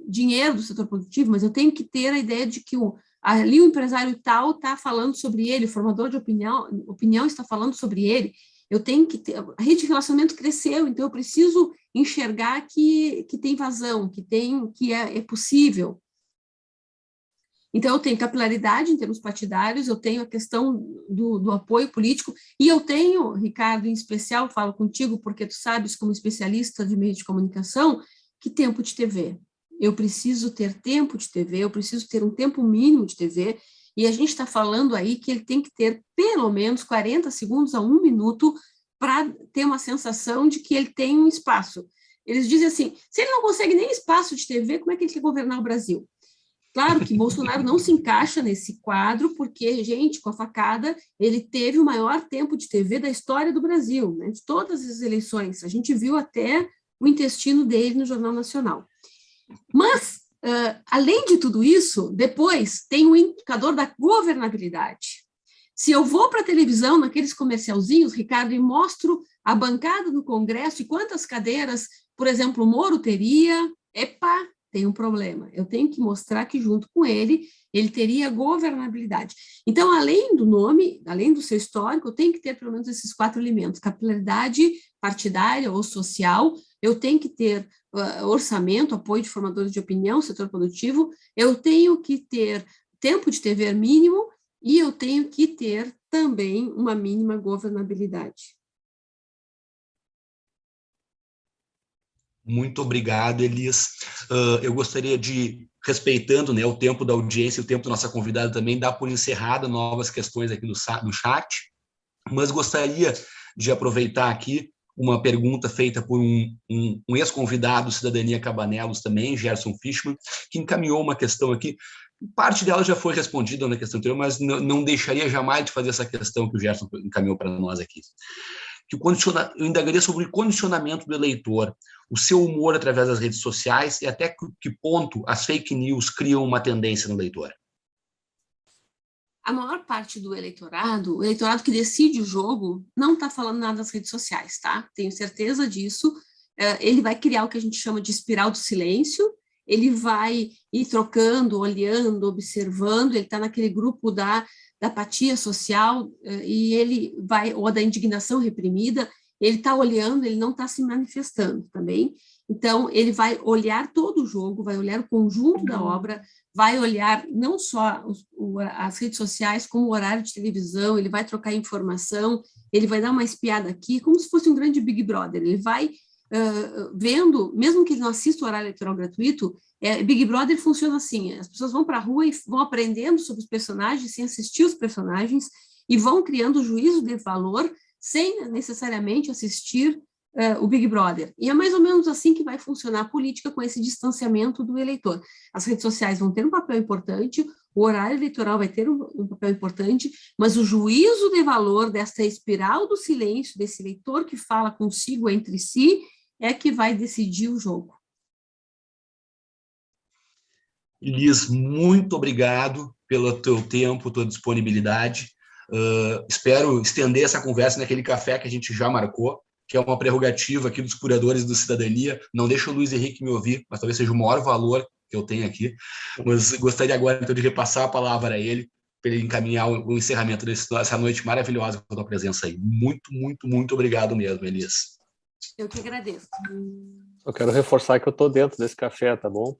[SPEAKER 1] dinheiro do setor produtivo, mas eu tenho que ter a ideia de que ali o empresário tal está falando sobre ele, o formador de opinião está falando sobre ele, eu tenho que ter, a rede de relacionamento cresceu, então eu preciso enxergar que tem vazão, que é possível. Então, eu tenho capilaridade em termos partidários, eu tenho a questão do apoio político, e eu tenho, Ricardo, em especial, falo contigo, porque tu sabes, como especialista de meio de comunicação, que tempo de TV. Eu preciso ter tempo de TV, eu preciso ter um tempo mínimo de TV, e a gente está falando aí que ele tem que ter pelo menos 40 segundos a 1 minuto para ter uma sensação de que ele tem um espaço. Eles dizem assim, se ele não consegue nem espaço de TV, como é que ele quer governar o Brasil? Claro que Bolsonaro não se encaixa nesse quadro, porque, gente, com a facada, ele teve o maior tempo de TV da história do Brasil, né, de todas as eleições. A gente viu até o intestino dele no Jornal Nacional. Mas, além de tudo isso, depois tem o indicador da governabilidade. Se eu vou para a televisão, naqueles comercialzinhos, Ricardo, e mostro a bancada do Congresso e quantas cadeiras, por exemplo, o Moro teria, tem um problema. Eu tenho que mostrar que, junto com ele teria governabilidade. Então, além do nome, além do seu histórico, eu tenho que ter pelo menos esses 4 elementos: capilaridade partidária ou social, eu tenho que ter orçamento, apoio de formadores de opinião, setor produtivo, eu tenho que ter tempo de TV mínimo e eu tenho que ter também uma mínima governabilidade.
[SPEAKER 5] Muito obrigado, Elis. Eu gostaria de, respeitando, né, o tempo da audiência, o tempo da nossa convidada também, dar por encerrada novas questões aqui no chat, mas gostaria de aproveitar aqui uma pergunta feita por um ex-convidado, Cidadania Cabanelos também, Gerson Fishman, que encaminhou uma questão aqui. Parte dela já foi respondida na questão anterior, mas não deixaria jamais de fazer essa questão que o Gerson encaminhou para nós aqui. Eu indagaria sobre o condicionamento do eleitor, o seu humor através das redes sociais e até que ponto as fake news criam uma tendência no leitor.
[SPEAKER 1] A maior parte do eleitorado, o eleitorado que decide o jogo, não está falando nada nas redes sociais, tá? Tenho certeza disso. Ele vai criar o que a gente chama de espiral do silêncio, ele vai ir trocando, olhando, observando, ele está naquele grupo da apatia social, e ele vai, ou da indignação reprimida, ele está olhando, ele não está se manifestando também. Então, ele vai olhar todo o jogo, vai olhar o conjunto da obra, vai olhar não só as redes sociais, como o horário de televisão, ele vai trocar informação, ele vai dar uma espiada aqui, como se fosse um grande Big Brother, ele vai vendo, mesmo que ele não assista o horário eleitoral gratuito, Big Brother funciona assim, as pessoas vão para a rua e vão aprendendo sobre os personagens, sem assistir os personagens, e vão criando juízo de valor, sem necessariamente assistir o Big Brother. E é mais ou menos assim que vai funcionar a política, com esse distanciamento do eleitor. As redes sociais vão ter um papel importante, o horário eleitoral vai ter um papel importante, mas o juízo de valor desta espiral do silêncio, desse eleitor que fala consigo entre si, é que vai decidir o jogo.
[SPEAKER 5] Elis, muito obrigado pelo teu tempo, tua disponibilidade. Espero estender essa conversa naquele café que a gente já marcou, que é uma prerrogativa aqui dos curadores do Cidadania. Não deixa o Luiz Henrique me ouvir, mas talvez seja o maior valor que eu tenho aqui. Mas gostaria agora, então, de repassar a palavra a ele, para ele encaminhar o encerramento dessa noite maravilhosa com a tua presença aí. Muito, muito, muito obrigado mesmo, Elis.
[SPEAKER 1] Eu que agradeço.
[SPEAKER 3] Eu quero reforçar que eu estou dentro desse café, tá bom?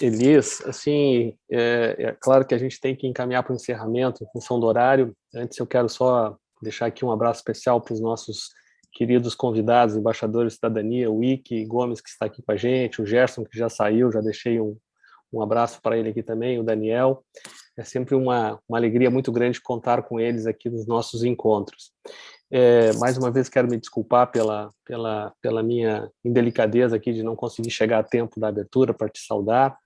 [SPEAKER 3] Elis, assim, é claro que a gente tem que encaminhar para o encerramento, em função do horário. Antes eu quero só deixar aqui um abraço especial para os nossos queridos convidados, embaixadores de cidadania, o Ike Gomes, que está aqui com a gente, o Gerson, que já saiu, já deixei um abraço para ele aqui também, o Daniel. É sempre uma alegria muito grande contar com eles aqui nos nossos encontros. Mais uma vez quero me desculpar pela minha indelicadeza aqui de não conseguir chegar a tempo da abertura para te saudar,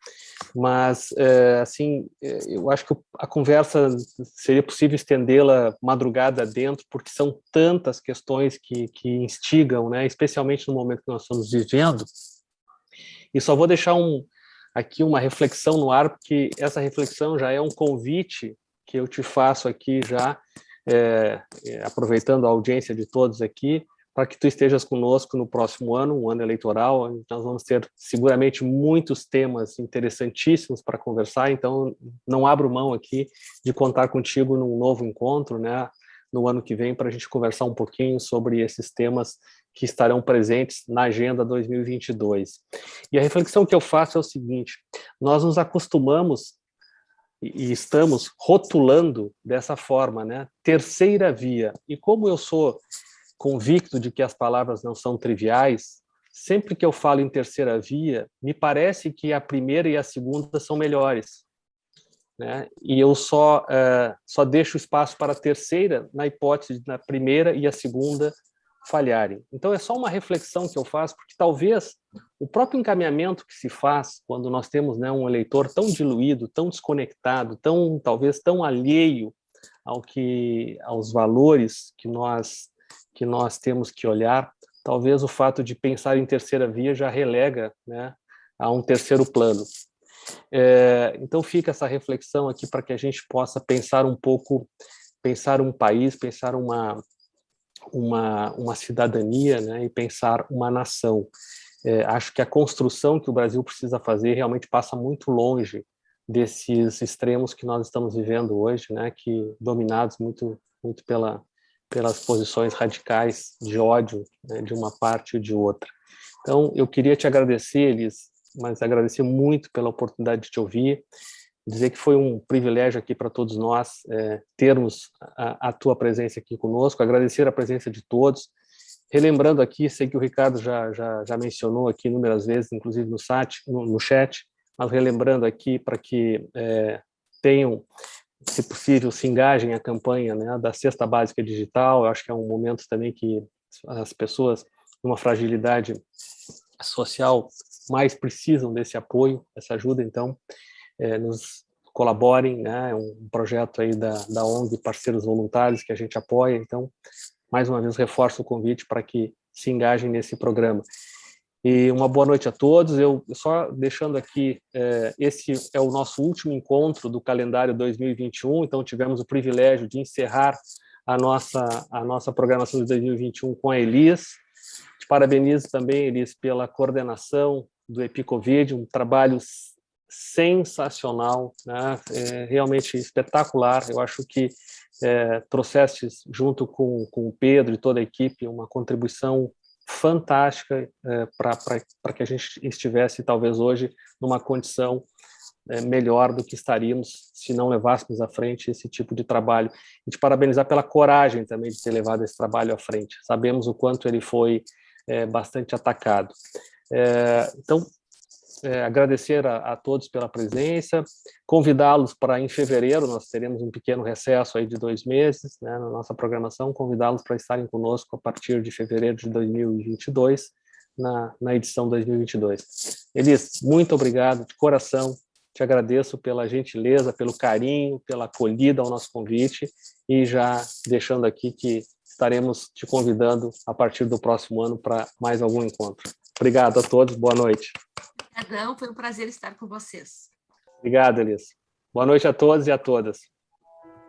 [SPEAKER 3] mas assim, eu acho que a conversa seria possível estendê-la madrugada dentro, porque são tantas questões que instigam, né, especialmente no momento que nós estamos vivendo, e só vou deixar aqui uma reflexão no ar, porque essa reflexão já é um convite que eu te faço aqui já, aproveitando a audiência de todos aqui, para que tu estejas conosco no próximo ano, um ano eleitoral. Nós vamos ter seguramente muitos temas interessantíssimos para conversar, então não abro mão aqui de contar contigo num novo encontro, né, no ano que vem, para a gente conversar um pouquinho sobre esses temas que estarão presentes na Agenda 2022. E a reflexão que eu faço é o seguinte: nós nos acostumamos e estamos rotulando dessa forma, né? Terceira via. E como eu sou convicto de que as palavras não são triviais, sempre que eu falo em terceira via, me parece que a primeira e a segunda são melhores, né? E eu só deixo espaço para a terceira na hipótese da primeira e a segunda falharem. Então é só uma reflexão que eu faço, porque talvez o próprio encaminhamento que se faz quando nós temos, né, um eleitor tão diluído, tão desconectado, talvez tão alheio aos valores que nós temos que olhar, talvez o fato de pensar em terceira via já relega, né, a um terceiro plano. Então fica essa reflexão aqui para que a gente possa pensar um pouco, pensar um país, pensar uma cidadania, né, e pensar uma nação. Acho que a construção que o Brasil precisa fazer realmente passa muito longe desses extremos que nós estamos vivendo hoje, né, que dominados muito pelas posições radicais de ódio, né, de uma parte ou de outra. Então, eu queria te agradecer, Elis, mas agradecer muito pela oportunidade de te ouvir, dizer que foi um privilégio aqui para todos nós termos a tua presença aqui conosco, agradecer a presença de todos, relembrando aqui, sei que o Ricardo já mencionou aqui inúmeras vezes, inclusive no chat, mas relembrando aqui para que tenham, se possível, se engajem a campanha, né, da Cesta Básica Digital. Eu acho que é um momento também que as pessoas numa fragilidade social mais precisam desse apoio, essa ajuda. Então, nos colaborem, né? É um projeto aí da ONG Parceiros Voluntários que a gente apoia. Então, mais uma vez, reforço o convite para que se engajem nesse programa. E uma boa noite a todos. Eu só deixando aqui, esse é o nosso último encontro do calendário 2021, então tivemos o privilégio de encerrar a nossa programação de 2021 com a Elis. Te parabenizo também, Elis, pela coordenação do EpiCovid, um trabalho sensacional, né? Realmente espetacular. Eu acho que trouxeste, junto com o Pedro e toda a equipe, uma contribuição fantástica para que a gente estivesse, talvez hoje, numa condição melhor do que estaríamos se não levássemos à frente esse tipo de trabalho. E te parabenizar pela coragem também de ter levado esse trabalho à frente. Sabemos o quanto ele foi bastante atacado. Então, agradecer a todos pela presença, convidá-los para, em fevereiro, nós teremos um pequeno recesso aí de 2 meses, né, na nossa programação, convidá-los para estarem conosco a partir de fevereiro de 2022, na edição 2022. Elis, muito obrigado, de coração, te agradeço pela gentileza, pelo carinho, pela acolhida ao nosso convite, e já deixando aqui que estaremos te convidando a partir do próximo ano para mais algum encontro. Obrigado a todos, boa noite.
[SPEAKER 1] Obrigadão, foi um prazer estar com vocês.
[SPEAKER 3] Obrigado, Elis. Boa noite a todos e a todas.